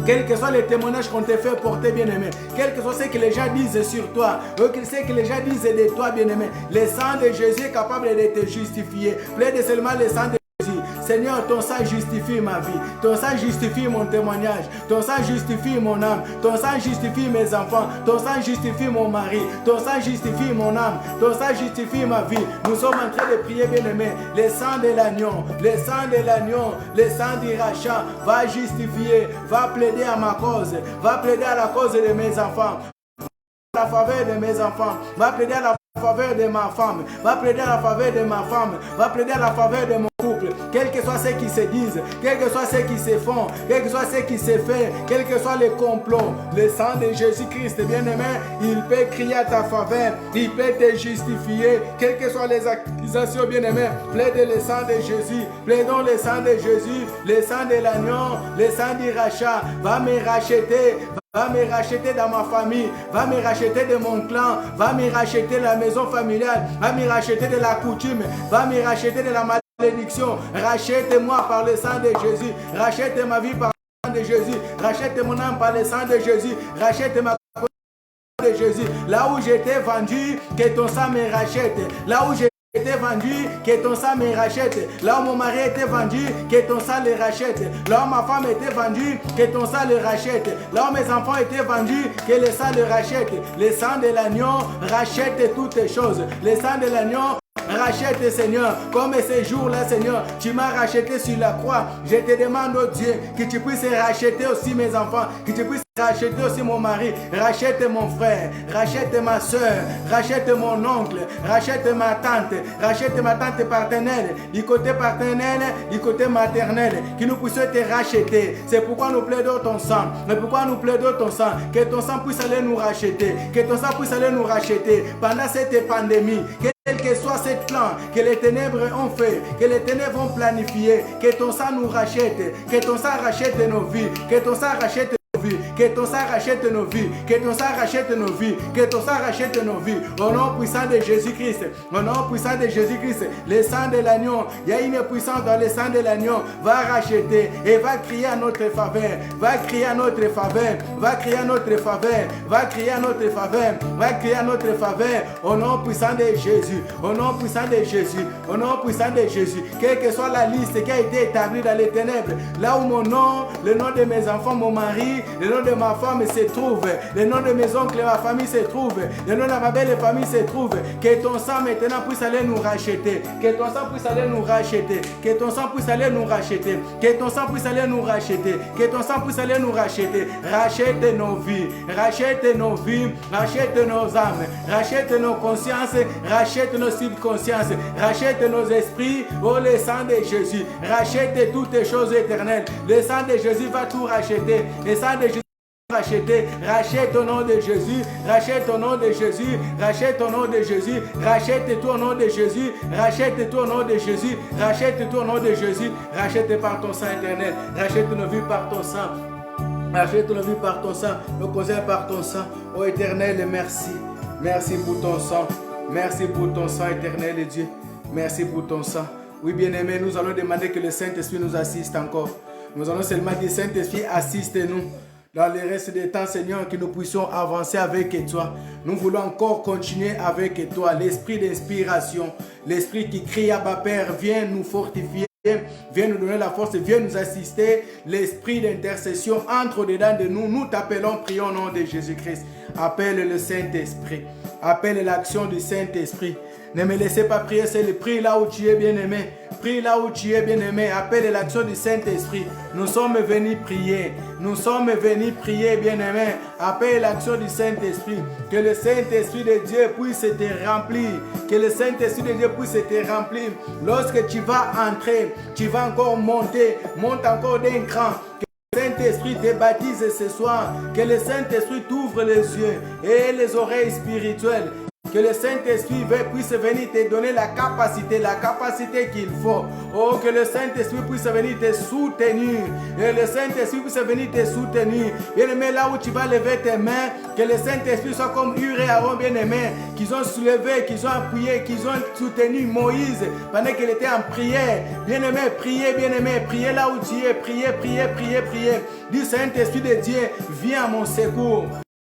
quels que soient les témoignages qu'on te fait porter, bien-aimé, quel que soit ce que les gens disent sur toi, ou ce que les gens disent de toi, bien-aimé, le sang de Jésus est capable de te justifier. Plaide seulement le sang de Jésus. Seigneur, ton sang justifie ma vie, ton sang justifie mon témoignage, ton sang justifie mon âme, ton sang justifie mes enfants, ton sang justifie mon mari, ton sang justifie mon âme, ton sang justifie ma vie. Nous sommes en train de prier, bien-aimé, le sang de l'agneau, le sang de l'agneau, le sang du rachat va justifier, va plaider à ma cause, va plaider à la cause de mes enfants, à la faveur de mes enfants, va plaider à la faveur de ma femme, va plaider à la faveur de ma femme, va plaider à la faveur de mon couple, quel que soit ce qui se disent, quel que soit ce qui se font, quel que soit ce qui se fait, quel que soit les complots, le sang de Jésus-Christ, bien-aimé, il peut crier à ta faveur, il peut te justifier, quelles que soient les accusations, bien-aimé, plaide le sang de Jésus, plaidons le sang de Jésus, le sang de l'agneau, le sang du rachat, va me racheter, va me racheter dans ma famille, va me racheter de mon clan, va me racheter de la maison familiale, va me racheter de la coutume, va me racheter de la malédiction. Rachète-moi par le sang de Jésus, rachète ma vie par le sang de Jésus, rachète mon âme par le sang de Jésus, rachète ma de Jésus. Là où j'étais vendu, que ton sang me rachète. Là où j'étais vendu, que ton sang me rachète. Là où mon mari était vendu, que ton sang le rachète. Là où ma femme était vendue, que ton sang le rachète. Là où mes enfants étaient vendus, que le sang le rachète. Le sang de l'agneau rachète toutes les choses. Le sang de l'agneau rachète, Seigneur, comme ces jours-là, Seigneur, tu m'as racheté sur la croix. Je te demande, oh Dieu, que tu puisses racheter aussi mes enfants, que tu puisses racheter aussi mon mari, rachète mon frère, rachète ma soeur, rachète mon oncle, rachète ma tante paternelle, du côté paternel, du côté maternel, que nous puissions te racheter. C'est pourquoi nous plaidons ton sang. Mais pourquoi nous plaidons ton sang? Que ton sang puisse aller nous racheter, que ton sang puisse aller nous racheter pendant cette pandémie. Quel que soit ce plan que les ténèbres ont fait, que les ténèbres ont planifié, que ton sang nous rachète, que ton sang rachète nos vies, que ton sang rachète nos vies, que ton sang rachète nos vies, que ton sang rachète nos vies, que ton sang rachète nos vies. Au nom puissant de Jésus-Christ, au nom puissant de Jésus-Christ, le sang de l'agneau, il y a une puissance dans le sang de l'agneau, va racheter et va crier à notre faveur, va crier à notre faveur, va crier à notre faveur, va crier à notre faveur, va crier à notre faveur, au nom puissant de Jésus, au nom puissant de Jésus, au nom puissant de Jésus, quelle que soit la liste qui a été établie dans les ténèbres, là où mon nom, le nom de mes enfants, mon mari, le nom de ma femme se trouve, le nom de mes oncles et ma famille se trouve, le nom de ma belle famille se trouve, que ton sang maintenant puisse aller nous racheter, que ton sang puisse aller nous racheter, que ton sang puisse aller nous racheter, que ton sang puisse aller nous racheter, que ton sang puisse aller nous racheter, rachète nos vies, rachète nos vies, rachète nos âmes, rachète nos consciences, rachète nos subconsciences, rachète nos esprits, oh le sang de Jésus, rachète toutes les choses éternelles, le sang de Jésus va tout racheter, le sang de Jésus racheter, rachète au nom de Jésus, rachète au nom de Jésus, rachète au nom de Jésus, rachète tout au nom de Jésus, rachète tout au nom de Jésus, rachète tout au nom de Jésus, rachète par ton sang éternel, rachète nos vies par ton sang, rachète nos vies par ton sang, nos conseils par ton sang, ô éternel, merci, merci pour ton sang, merci pour ton sang éternel Dieu, merci pour ton sang. Oui bien-aimé, nous allons demander que le Saint-Esprit nous assiste encore. Nous allons seulement dire, Saint-Esprit, assiste-nous. Dans le reste des temps, Seigneur, que nous puissions avancer avec toi. Nous voulons encore continuer avec toi. L'esprit d'inspiration, l'esprit qui crie à Abba Père, viens nous fortifier, viens nous donner la force, viens nous assister. L'esprit d'intercession entre au-dedans de nous. Nous t'appelons, prions au nom de Jésus-Christ. Appelle le Saint-Esprit. Appelle l'action du Saint-Esprit. Ne me laissez pas prier seul. Prie là où tu es, bien-aimé. Prie là où tu es, bien-aimé. Appelle l'action du Saint-Esprit. Nous sommes venus prier. Nous sommes venus prier, bien-aimé. Appelle l'action du Saint-Esprit. Que le Saint-Esprit de Dieu puisse te remplir. Que le Saint-Esprit de Dieu puisse te remplir. Lorsque tu vas entrer, tu vas encore monter. Monte encore d'un cran. Que le Saint-Esprit te baptise ce soir. Que le Saint-Esprit t'ouvre les yeux et les oreilles spirituelles. Que le Saint-Esprit puisse venir te donner la capacité qu'il faut. Oh, que le Saint-Esprit puisse venir te soutenir. Et le Saint-Esprit puisse venir te soutenir. Bien-aimé, là où tu vas lever tes mains, que le Saint-Esprit soit comme Hur et Aaron, bien-aimé, qu'ils ont soulevé, qu'ils ont appuyé, qu'ils ont soutenu Moïse pendant qu'il était en prière. Bien-aimé, priez, bien-aimé, priez là où tu es, priez, priez, priez, priez. Dis, Saint-Esprit de Dieu, viens à mon secours.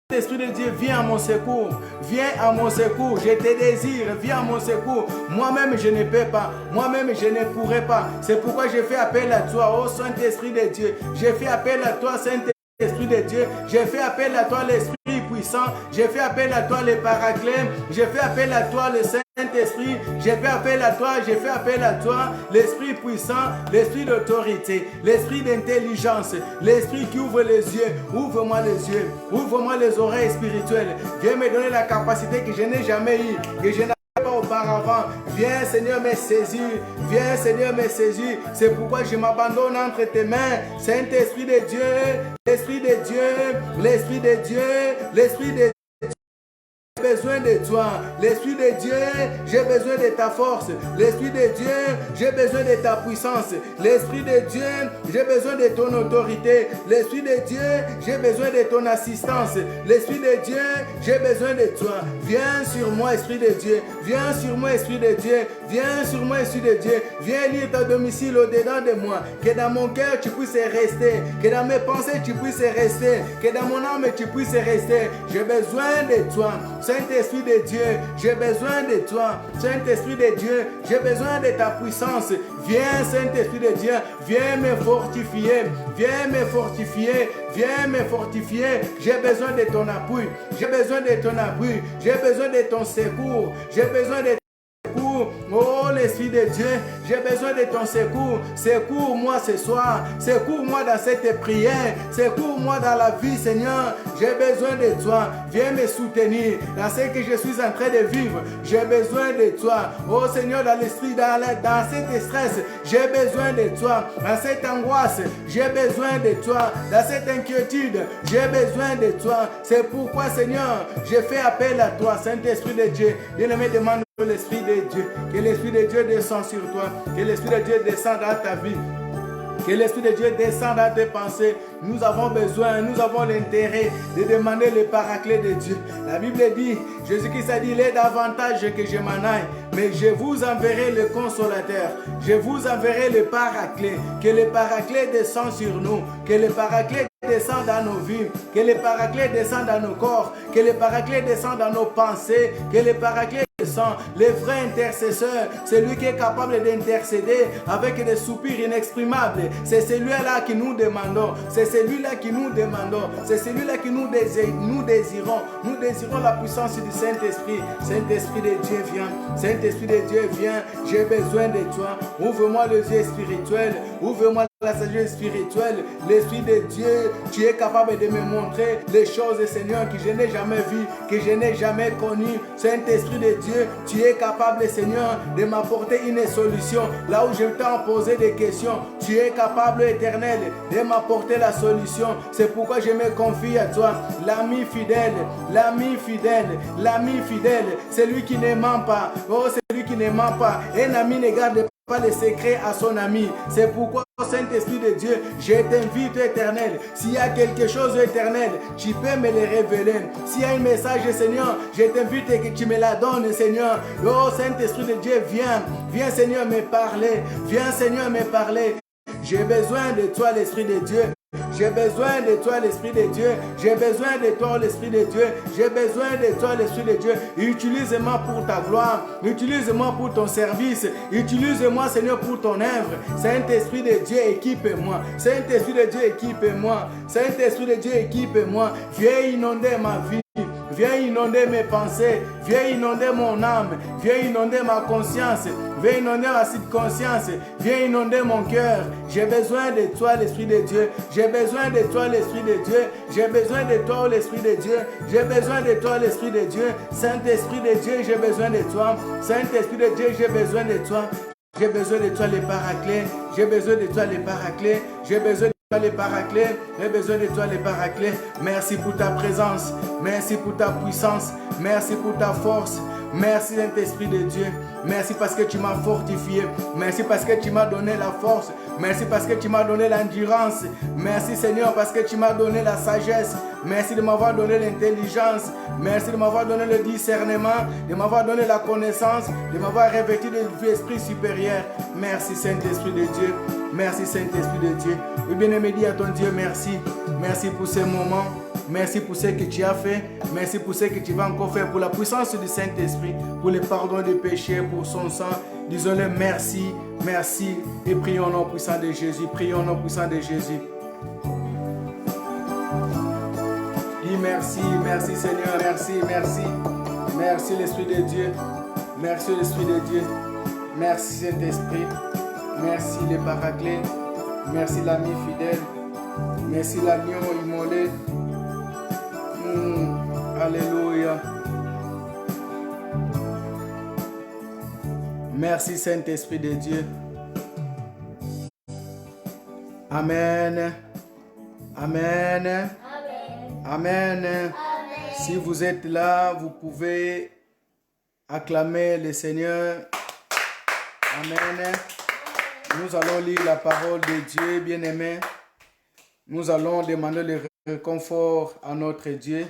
L'Esprit de Dieu, viens à mon secours, viens à mon secours, je te désire, viens à mon secours. Moi-même, je ne peux pas, moi-même, je ne pourrai pas. C'est pourquoi je fais appel à toi, ô Saint-Esprit de Dieu. Je fais appel à toi, Saint-Esprit de Dieu. Je fais appel à toi, l'Esprit puissant. Je fais appel à toi, le Paraclet. Je fais appel à toi, le Saint-Esprit. Je fais appel à toi, je fais appel à toi, l'Esprit puissant, l'Esprit d'autorité, l'Esprit d'intelligence, l'Esprit qui ouvre les yeux. Ouvre-moi les yeux, ouvre-moi les oreilles spirituelles. Viens me donner la capacité que je n'ai jamais eue, que je n'avais pas auparavant. Viens, Seigneur, me saisir. Viens, Seigneur, me saisir. C'est pourquoi je m'abandonne entre tes mains. Saint-Esprit de Dieu, l'Esprit de Dieu, l'Esprit de Dieu, l'Esprit de Dieu. J'ai besoin de toi, l'Esprit de Dieu, j'ai besoin de ta force, l'Esprit de Dieu, j'ai besoin de ta puissance, l'Esprit de Dieu, j'ai besoin de ton autorité, l'Esprit de Dieu, j'ai besoin de ton assistance, l'Esprit de Dieu, j'ai besoin de toi. Viens sur moi, Esprit de Dieu, viens sur moi, Esprit de Dieu, viens sur moi, Esprit de Dieu, viens lire ton domicile au-dedans de moi, que dans mon cœur tu puisses rester, que dans mes pensées tu puisses rester, que dans mon âme tu puisses rester. J'ai besoin de toi. Saint-Esprit de Dieu, j'ai besoin de toi. Saint-Esprit de Dieu, j'ai besoin de ta puissance. Viens, Saint-Esprit de Dieu, viens me fortifier. Viens me fortifier. Viens me fortifier. J'ai besoin de ton appui. J'ai besoin de ton appui. J'ai besoin de ton secours. J'ai besoin de secours. Oh, l'Esprit de Dieu, j'ai besoin de ton secours. Secours-moi ce soir. Secours-moi dans cette prière. Secours-moi dans la vie, Seigneur. J'ai besoin de toi. Viens me soutenir dans ce que je suis en train de vivre. J'ai besoin de toi. Oh Seigneur, dans l'esprit, dans cet stress, j'ai besoin de toi. Dans cette angoisse, j'ai besoin de toi. Dans cette inquiétude, j'ai besoin de toi. C'est pourquoi, Seigneur, je fais appel à toi, Saint-Esprit de Dieu. Bien-aimé, demande l'Esprit de Dieu. Que l'Esprit de Dieu descende sur toi. Que l'Esprit de Dieu descende dans ta vie. Que l'Esprit de Dieu descende dans tes pensées. Nous avons besoin, nous avons l'intérêt de demander le Paraclet de Dieu. La Bible dit, Jésus-Christ a dit, il est davantage que je m'en aille, mais je vous enverrai le Consolateur. Je vous enverrai le Paraclet. Que le Paraclet descende sur nous. Que le Paraclet descend dans nos vies. Que le Paraclet descend dans nos corps. Que le Paraclet descend dans nos pensées. Que le Paraclet descend. Le vrai intercesseur, celui qui est capable d'intercéder avec des soupirs inexprimables. C'est celui-là que nous demandons. C'est celui-là que nous demandons. C'est celui-là que nous désirons. Nous désirons la puissance du Saint-Esprit. Saint-Esprit de Dieu, viens. Saint-Esprit de Dieu, viens. J'ai besoin de toi. Ouvre-moi les yeux spirituels. Ouvre-moi la sagesse spirituelle. L'Esprit de Dieu, tu es capable de me montrer les choses, Seigneur, que je n'ai jamais vues, que je n'ai jamais connues. Saint-Esprit de Dieu, tu es capable, Seigneur, de m'apporter une solution. Là où je t'ai posé des questions, tu es capable, Éternel, de m'apporter la solution. C'est pourquoi je me confie à toi, l'ami fidèle, l'ami fidèle, l'ami fidèle, celui qui ne ment pas. Oh, celui qui ne ment pas. Un ami ne garde pas les secrets à son ami. C'est pourquoi, Saint-Esprit de Dieu, je t'invite, Éternel. S'il y a quelque chose, Éternel, tu peux me le révéler. S'il y a un message, Seigneur, je t'invite et que tu me la donnes, Seigneur. Oh, Saint-Esprit de Dieu, viens. Viens, Seigneur, me parler. Viens, Seigneur, me parler. J'ai besoin de toi, l'Esprit de Dieu. J'ai besoin de toi, l'Esprit de Dieu. J'ai besoin de toi, l'Esprit de Dieu. J'ai besoin de toi, l'Esprit de Dieu. Utilise-moi pour ta gloire. Utilise-moi pour ton service. Utilise-moi, Seigneur, pour ton œuvre. Saint-Esprit de Dieu, équipe-moi. Saint-Esprit de Dieu, équipe-moi. Saint-Esprit de Dieu, équipe-moi. Viens inonder ma vie. Viens inonder mes pensées. Viens inonder mon âme. Viens inonder ma conscience. Viens inonder ma subconscience. Viens inonder mon cœur. J'ai besoin de toi, l'Esprit de Dieu. J'ai besoin de toi, l'Esprit de Dieu. J'ai besoin de toi, l'Esprit de Dieu. J'ai besoin de toi, l'Esprit de Dieu. Saint-Esprit de Dieu, j'ai besoin de toi. Saint-Esprit de Dieu, j'ai besoin de toi. J'ai besoin de toi, les paraclés. J'ai besoin de toi, les paraclés. J'ai besoin de toi, les paraclés. J'ai besoin de toi, les paraclés. Merci pour ta présence. Merci pour ta puissance. Merci pour ta force. Merci, Saint-Esprit de Dieu. Merci parce que tu m'as fortifié. Merci parce que tu m'as donné la force. Merci parce que tu m'as donné l'endurance. Merci, Seigneur, parce que tu m'as donné la sagesse. Merci de m'avoir donné l'intelligence. Merci de m'avoir donné le discernement, de m'avoir donné la connaissance, de m'avoir revêtu de l'esprit supérieur. Merci, Saint-Esprit de Dieu. Merci, Saint-Esprit de Dieu. Oui, bien-aimé, dis à ton Dieu merci. Merci pour ces moments. Merci pour ce que tu as fait. Merci pour ce que tu vas encore faire. Pour la puissance du Saint-Esprit. Pour le pardon des péchés. Pour son sang. Disons-le merci. Merci. Et prions au nom puissant de Jésus. Prions au nom puissant de Jésus. Dis merci. Merci Seigneur. Merci. Merci. Merci l'Esprit de Dieu. Merci l'Esprit de Dieu. Merci Saint-Esprit. Merci les paraclés. Merci l'ami fidèle. Merci l'agneau immolé. Alléluia. Merci Saint-Esprit de Dieu. Amen. Amen. Amen. Si vous êtes là, vous pouvez acclamer le Seigneur. Amen. Nous allons lire la parole de Dieu, bien-aimé. Nous allons demander le réconfort à notre Dieu.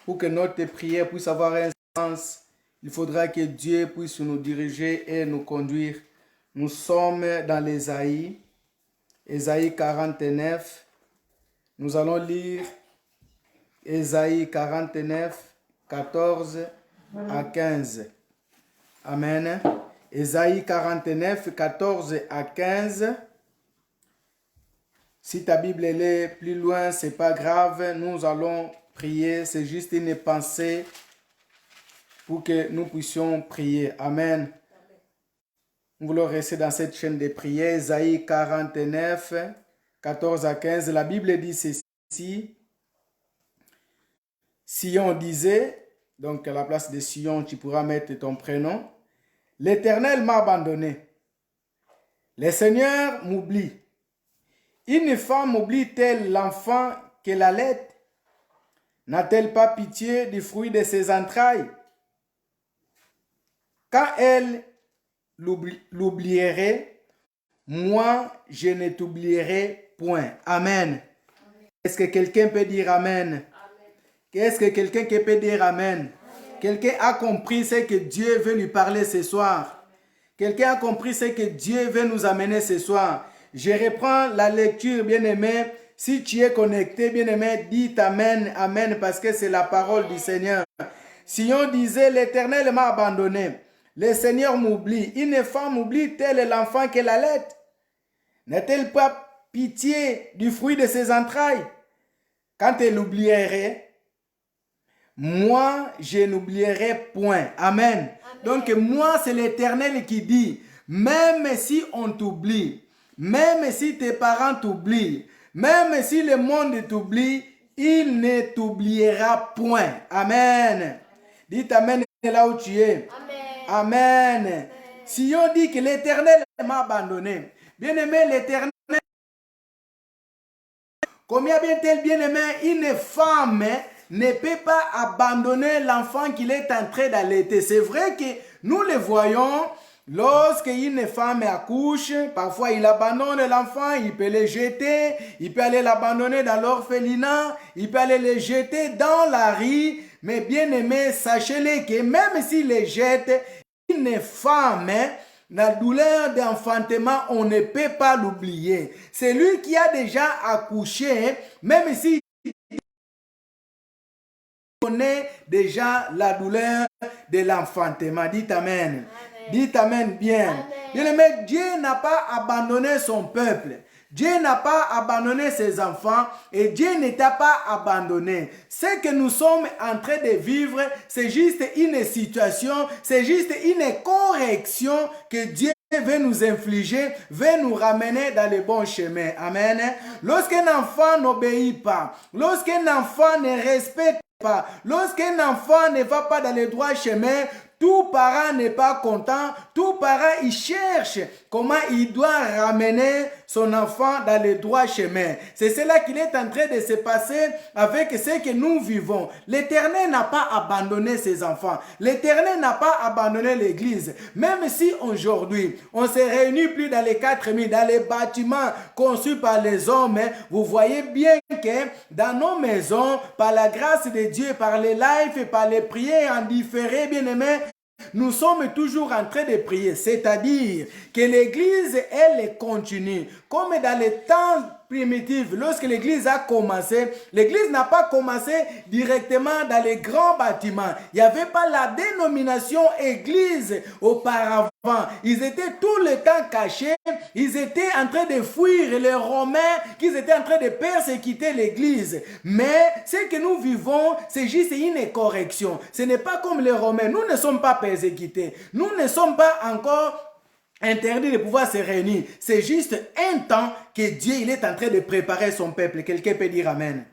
Pour que notre prière puisse avoir un sens, il faudra que Dieu puisse nous diriger et nous conduire. Nous sommes dans l'Ésaïe, Ésaïe 49. Nous allons lire Ésaïe 49, 14 à 15. Amen. Ésaïe 49, 14 à 15. Si ta Bible est plus loin, ce n'est pas grave. Nous allons prier. C'est juste une pensée pour que nous puissions prier. Amen. Nous voulons rester dans cette chaîne de prière. Ésaïe 49, 14 à 15. La Bible dit ceci. Sion disait, donc à la place de Sion, tu pourras mettre ton prénom. L'Éternel m'a abandonné. Le Seigneur m'oublie. Une femme oublie-t-elle l'enfant qu'elle allait? N'a-t-elle pas pitié du fruit de ses entrailles? Quand elle l'oublierait, moi je ne t'oublierai point. Amen. Est-ce que quelqu'un peut dire Amen? Est-ce que quelqu'un peut dire Amen? Quelqu'un a compris ce que Dieu veut lui parler ce soir. Quelqu'un a compris ce que Dieu veut nous amener ce soir. Je reprends la lecture, bien-aimé. Si tu es connecté, bien-aimé, dis Amen, Amen, parce que c'est la parole du Seigneur. Si on disait, l'Éternel m'a abandonné, le Seigneur m'oublie. Une femme oublie-t-elle l'enfant qu'elle allait? N'a-t-elle pas pitié du fruit de ses entrailles? Quand elle oublierait, moi, je n'oublierai point. Amen. Amen. Donc, moi, c'est l'Éternel qui dit, même si on t'oublie, même si tes parents t'oublient, même si le monde t'oublie, il ne t'oubliera point. Amen. Dites Amen là où tu es. Amen. Amen. Si on dit que l'Éternel m'a abandonné, bien-aimé, l'Éternel, combien bien-elle bien-aimé, une femme ne peut pas abandonner l'enfant qu'il est en train d'allaiter. C'est vrai que nous le voyons. Lorsque une femme accouche, parfois il abandonne l'enfant, il peut le jeter, il peut aller l'abandonner dans l'orphelinat, il peut aller le jeter dans la rue. Mais bien aimé, sachez-le que même s'il le jette, une femme, la douleur d'enfantement, on ne peut pas l'oublier. C'est lui qui a déjà accouché, même si connaît déjà la douleur de l'enfantement. Dites Amen. Dites Amen bien. Bien aimé, Dieu n'a pas abandonné son peuple. Dieu n'a pas abandonné ses enfants et Dieu ne t'a pas abandonné. Ce que nous sommes en train de vivre, c'est juste une situation, c'est juste une correction que Dieu veut nous infliger, veut nous ramener dans le bon chemin. Amen. Lorsqu'un enfant n'obéit pas, lorsqu'un enfant ne respecte pas, lorsqu'un enfant ne va pas dans le droit chemin, tout parent n'est pas content, tout parent il cherche comment il doit ramener son enfant dans le droit chemin. C'est cela qu'il est en train de se passer avec ce que nous vivons. L'Éternel n'a pas abandonné ses enfants. L'Éternel n'a pas abandonné l'Église. Même si aujourd'hui, on se réunit plus dans les 4000, dans les bâtiments conçus par les hommes, vous voyez bien que dans nos maisons, par la grâce de Dieu, par les lives et par les prières en différé, bien aimés, nous sommes toujours en train de prier, c'est-à-dire que l'Église, elle continue. Comme dans les temps primitifs, lorsque l'Église a commencé, l'Église n'a pas commencé directement dans les grands bâtiments. Il n'y avait pas la dénomination Église auparavant. Ils étaient tout le temps cachés, ils étaient en train de fuir les Romains, qu'ils étaient en train de persécuter l'Église. Mais ce que nous vivons, c'est juste une correction. Ce n'est pas comme les Romains. Nous ne sommes pas persécutés. Nous ne sommes pas encore interdit de pouvoir se réunir. C'est juste un temps que Dieu il est en train de préparer son peuple. Quelqu'un peut dire Amen.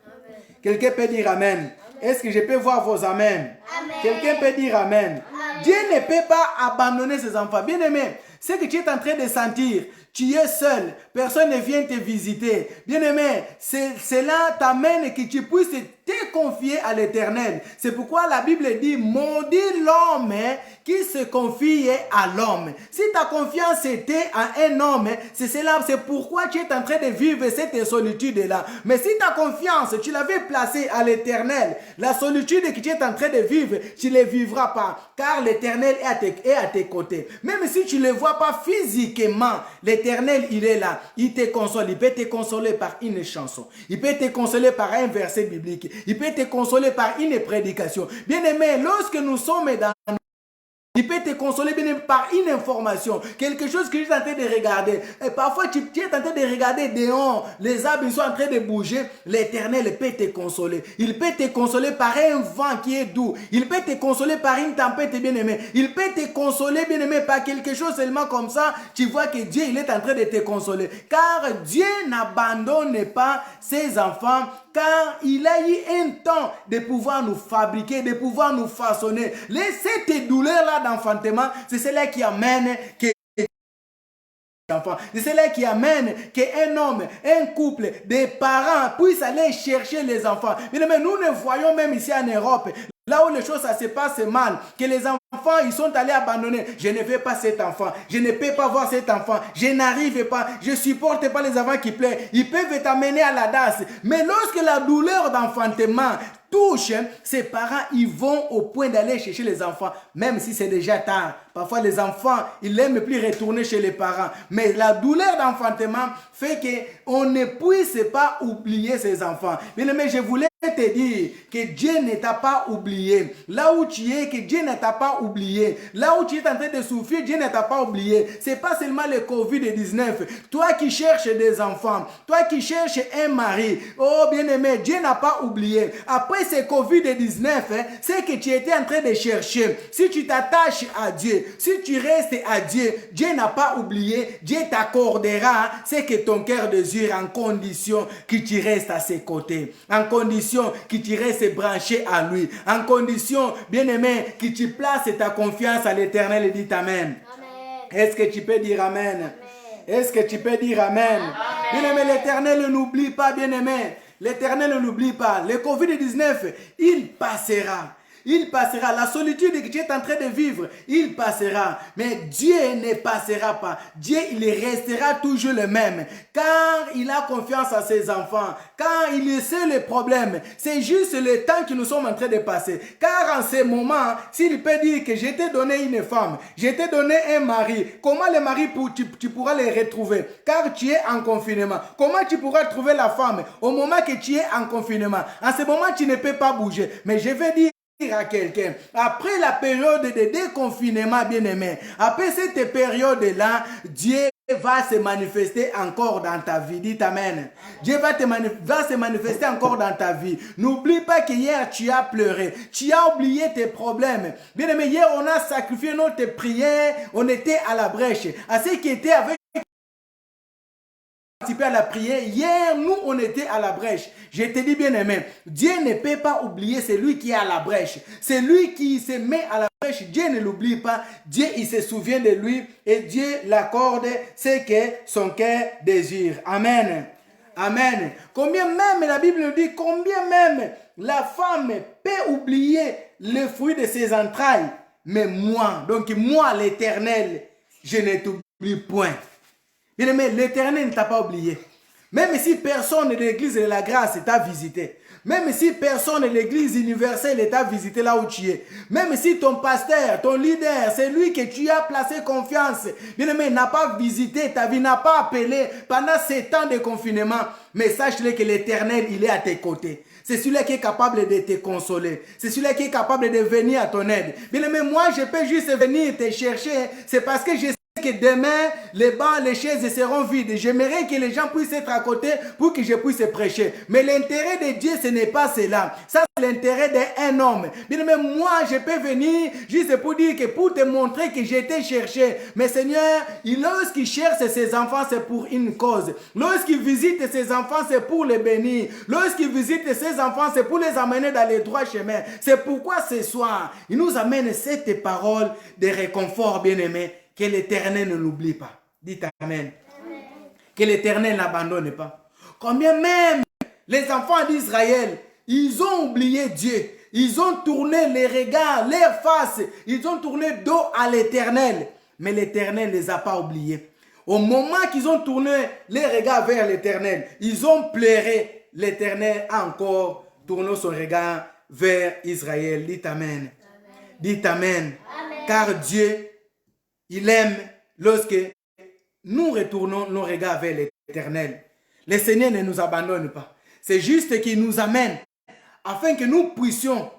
Quelqu'un peut dire Amen. Est-ce que je peux voir vos Amen? Quelqu'un peut dire Amen. Dieu ne peut pas abandonner ses enfants. Bien aimé, ce que tu es en train de sentir, tu es seul, personne ne vient te visiter. Bien aimé, cela t'amène que tu puisses te confier à l'Éternel. C'est pourquoi la Bible dit, maudit l'homme qui se confie à l'homme. Si ta confiance était à un homme, c'est pourquoi tu es en train de vivre cette solitude-là. Mais si ta confiance, tu l'avais placée à l'Éternel, la solitude que tu es en train de vivre, tu ne la vivras pas, car l'Éternel est à tes côtés. Même si tu ne le vois pas physiquement, l'Éternel, il est là. Il te console. Il peut te consoler par une chanson. Il peut te consoler par un verset biblique. Il peut te consoler par une prédication. Bien aimé, lorsque nous sommes dans... Il peut te consoler bien par une information, quelque chose que tu es en train de regarder. Et parfois, tu es en train de regarder dehors, les arbres ils sont en train de bouger. L'Éternel peut te consoler. Il peut te consoler par un vent qui est doux. Il peut te consoler par une tempête bien-aimée. Il peut te consoler bien-aimé par quelque chose seulement comme ça. Tu vois que Dieu il est en train de te consoler. Car Dieu n'abandonne pas ses enfants. Car il a eu un temps de pouvoir nous fabriquer, de pouvoir nous façonner. Cette douleur-là d'enfantement, c'est cela qui amène que c'est cela qui amène qu'un homme, un couple, des parents puissent aller chercher les enfants. Mais nous ne voyons même ici en Europe, là où les choses ça se passe mal, que les enfants ils sont allés abandonner. Je ne veux pas cet enfant, je ne peux pas voir cet enfant, je n'arrive pas, je ne supporte pas les enfants qui pleurent. Ils peuvent t'amener à la danse. Mais lorsque la douleur d'enfantement touche, ses parents, ils vont au point d'aller chercher les enfants, même si c'est déjà tard. Parfois, les enfants, ils n'aiment plus retourner chez les parents. Mais la douleur d'enfantement fait qu'on ne puisse pas oublier ses enfants. Mais je voulais te dire que Dieu ne t'a pas oublié. Là où tu es, que Dieu ne t'a pas oublié. Là où tu es en train de souffrir, Dieu ne t'a pas oublié. Ce n'est pas seulement le Covid-19. Toi qui cherches des enfants, toi qui cherches un mari, oh bien-aimé, Dieu n'a pas oublié. Après ce Covid-19, c'est que tu étais en train de chercher. Si tu t'attaches à Dieu, si tu restes à Dieu, Dieu n'a pas oublié. Dieu t'accordera ce que ton cœur désire en condition que tu restes à ses côtés. En condition que tu restes branché à lui. En condition, bien-aimé, que tu places ta confiance à l'Éternel et dis Amen. Est-ce que tu peux dire Amen? Amen. Est-ce que tu peux dire Amen? Bien-aimé, l'Éternel ne l'oublie pas, bien-aimé. L'Éternel ne l'oublie pas. Le Covid-19, il passera. Il passera. La solitude que tu es en train de vivre, il passera. Mais Dieu ne passera pas. Dieu, il restera toujours le même. Car il a confiance à ses enfants. Car il sait les problèmes. C'est juste le temps que nous sommes en train de passer. Car en ce moment, s'il peut dire que je t'ai donné une femme, je t'ai donné un mari, comment le mari tu pourras les retrouver? Car tu es en confinement. Comment tu pourras trouver la femme au moment que tu es en confinement? En ce moment, tu ne peux pas bouger. Mais je vais dire à quelqu'un, après la période de déconfinement bien-aimé, après cette période-là, Dieu va se manifester encore dans ta vie. Dites Amen. Dieu va se manifester encore dans ta vie. N'oublie pas que hier, tu as pleuré. Tu as oublié tes problèmes. Bien aimé, hier, on a sacrifié notre prière. On était à la brèche. À ceux qui étaient avec à la prière, hier, nous, on était à la brèche. Je te dis bien aimé, Dieu ne peut pas oublier celui qui est à la brèche. C'est lui qui se met à la brèche. Dieu ne l'oublie pas. Dieu, il se souvient de lui et Dieu l'accorde ce que son cœur désire. Amen. Amen. Combien même, la Bible nous dit, combien même la femme peut oublier le fruit de ses entrailles. Mais moi, donc moi, l'Éternel, je ne t'oublie point. Bien-aimé, l'Éternel ne t'a pas oublié. Même si personne de l'église de la grâce t'a visité. Même si personne de l'église universelle t'a visité là où tu es. Même si ton pasteur, ton leader, c'est lui que tu as placé confiance. Bien-aimé, n'a pas visité ta vie, n'a pas appelé pendant ces temps de confinement. Mais sache-le que l'Éternel, il est à tes côtés. C'est celui-là qui est capable de te consoler. C'est celui-là qui est capable de venir à ton aide. Bien-aimé, moi, je peux juste venir te chercher. C'est parce que je que demain, les bancs, les chaises seront vides. J'aimerais que les gens puissent être à côté pour que je puisse prêcher. Mais l'intérêt de Dieu, ce n'est pas cela. Ça, c'est l'intérêt d'un homme. Bien, mais moi, je peux venir juste pour dire que pour te montrer que j'ai été cherché. Mais Seigneur, lorsqu'il cherche ses enfants, c'est pour une cause. Lorsqu'il visite ses enfants, c'est pour les bénir. Lorsqu'il visite ses enfants, c'est pour les amener dans les droits chemins. C'est pourquoi ce soir, il nous amène cette parole de réconfort, bien-aimé. Que l'Éternel ne l'oublie pas. Dites Amen. Amen. Que l'Éternel n'abandonne pas. Combien même les enfants d'Israël, ils ont oublié Dieu. Ils ont tourné les regards, leurs faces. Ils ont tourné dos à l'Éternel. Mais l'Éternel ne les a pas oubliés. Au moment qu'ils ont tourné les regards vers l'Éternel, ils ont pleuré. L'Éternel a encore tourné son regard vers Israël. Dites Amen. Amen. Dites Amen. Amen. Car Dieu, il aime lorsque nous retournons nos regards vers l'Éternel. Le Seigneur ne nous abandonne pas. C'est juste qu'il nous amène afin que nous puissions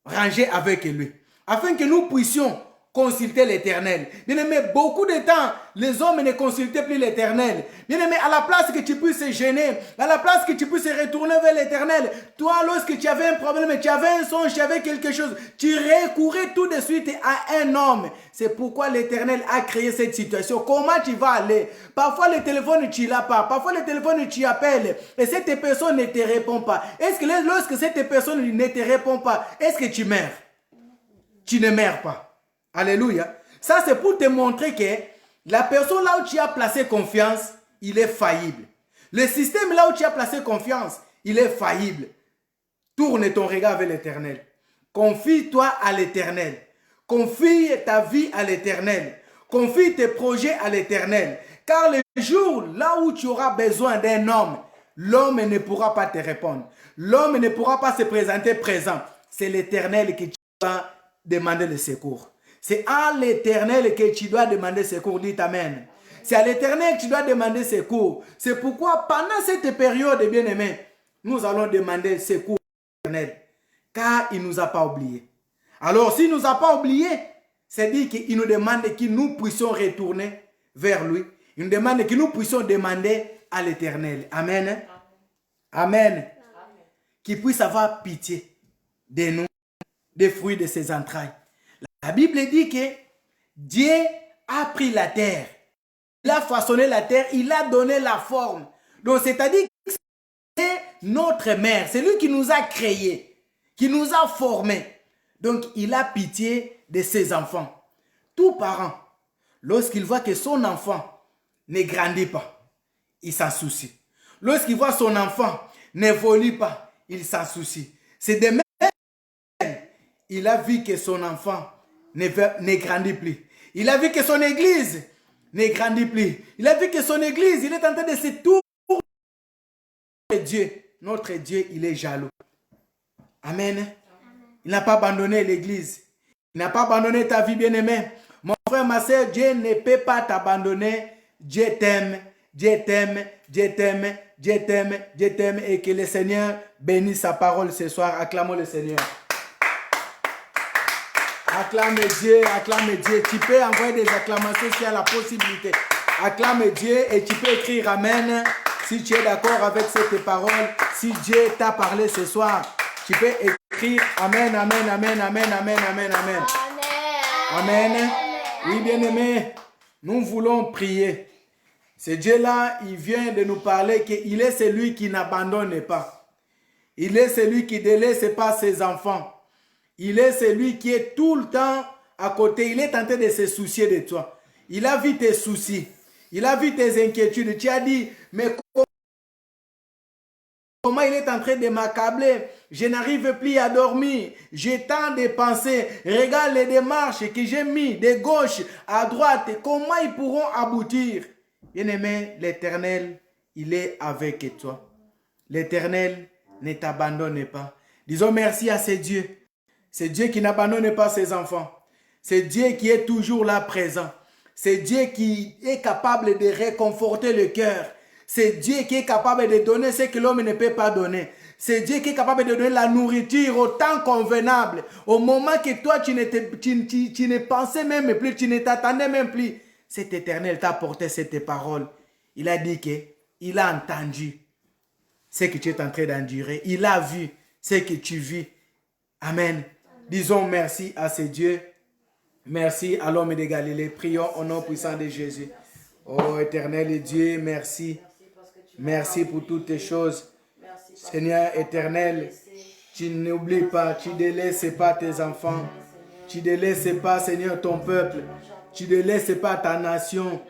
ranger avec lui. Afin que nous puissions consulter l'Éternel. Bien-aimé, beaucoup de temps, les hommes ne consultaient plus l'Éternel. Bien-aimé, à la place que tu puisses se gêner, à la place que tu puisses retourner vers l'Éternel, toi, lorsque tu avais un problème, tu avais un songe, tu avais quelque chose, tu recourais tout de suite à un homme. C'est pourquoi l'Éternel a créé cette situation. Comment tu vas aller? Parfois, le téléphone, tu ne l'as pas. Parfois, le téléphone, tu appelles et cette personne ne te répond pas. Est-ce que lorsque cette personne ne te répond pas, est-ce que tu meurs? Tu ne meurs pas. Alléluia. Ça, c'est pour te montrer que la personne là où tu as placé confiance, il est faillible. Le système là où tu as placé confiance, il est faillible. Tourne ton regard vers l'Éternel. Confie-toi à l'Éternel. Confie ta vie à l'Éternel. Confie tes projets à l'Éternel. Car le jour là où tu auras besoin d'un homme, l'homme ne pourra pas te répondre. L'homme ne pourra pas se présenter présent. C'est l'Éternel qui va demander le secours. C'est à l'Éternel que tu dois demander secours. Dites Amen. C'est à l'Éternel que tu dois demander secours. C'est pourquoi pendant cette période, bien-aimés, nous allons demander secours à l'Éternel. Car il ne nous a pas oubliés. Alors, s'il ne nous a pas oubliés, c'est dire qu'il nous demande que nous puissions retourner vers lui. Il nous demande que nous puissions demander à l'Éternel. Amen. Amen. Amen. Qu'il puisse avoir pitié de nous, des fruits de ses entrailles. La Bible dit que Dieu a pris la terre. Il a façonné la terre, il a donné la forme. Donc, c'est-à-dire que c'est notre mère. C'est lui qui nous a créés, qui nous a formés. Donc, il a pitié de ses enfants. Tout parent, lorsqu'il voit que son enfant ne grandit pas, il s'en soucie. Lorsqu'il voit son enfant n'évolue pas, il s'en soucie. C'est de même, il a vu que son enfant ne grandit plus. Il a vu que son église ne grandit plus. Il a vu que son église, il est en train de se tourner. Dieu, notre Dieu, il est jaloux. Amen. Amen. Il n'a pas abandonné l'église. Il n'a pas abandonné ta vie bien-aimée. Mon frère, ma soeur, Dieu ne peut pas t'abandonner. Dieu t'aime, Dieu t'aime, Dieu t'aime, Dieu t'aime, Dieu t'aime. Et que le Seigneur bénisse sa parole ce soir. Acclamons le Seigneur. Acclame Dieu, acclame Dieu. Tu peux envoyer des acclamations s'il y a la possibilité. acclame Dieu et tu peux écrire Amen. Si tu es d'accord avec cette parole, si Dieu t'a parlé ce soir, tu peux écrire Amen, Amen, Amen, Amen, Amen, Amen, Amen. Amen. Oui, bien-aimés, nous voulons prier. Ce Dieu-là, il vient de nous parler qu'il est celui qui n'abandonne pas. Il est celui qui ne délaisse pas ses enfants. Il est celui qui est tout le temps à côté. Il est en train de se soucier de toi. Il a vu tes soucis. Il a vu tes inquiétudes. Tu as dit, mais comment il est en train de m'accabler? Je n'arrive plus à dormir. J'ai tant de pensées. Regarde les démarches que j'ai mis de gauche à droite. Comment ils pourront aboutir? Bien-aimé, l'Éternel, il est avec toi. L'Éternel ne t'abandonne pas. Disons merci à ce Dieu. C'est Dieu qui n'abandonne pas ses enfants. C'est Dieu qui est toujours là présent. C'est Dieu qui est capable de réconforter le cœur. C'est Dieu qui est capable de donner ce que l'homme ne peut pas donner. C'est Dieu qui est capable de donner la nourriture au temps convenable. Au moment que toi, tu ne pensais même plus, tu ne t'attendais même plus. Cet Éternel t'a apporté cette parole. Il a dit qu'il a entendu ce que tu es en train d'endurer. Il a vu ce que tu vis. Amen. Disons merci à ce Dieu. Merci à l'homme de Galilée. Prions au nom puissant de Jésus. Oh éternel Dieu, merci. Merci pour toutes tes choses. Seigneur éternel, tu n'oublies pas, tu ne délaisses pas tes enfants. Tu ne délaisses pas, Seigneur, ton peuple. Tu ne délaisses pas ta nation.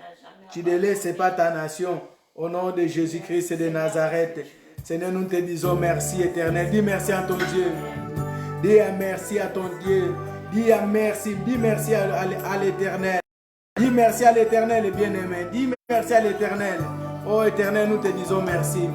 Tu ne délaisses pas ta nation. Au nom de Jésus-Christ de Nazareth. Seigneur, nous te disons merci éternel. Dis merci à ton Dieu. Dis merci à ton Dieu. Dis merci à l'Éternel. Dis merci à l'Éternel, bien-aimé. Dis merci à l'Éternel. Oh Éternel, nous te disons merci.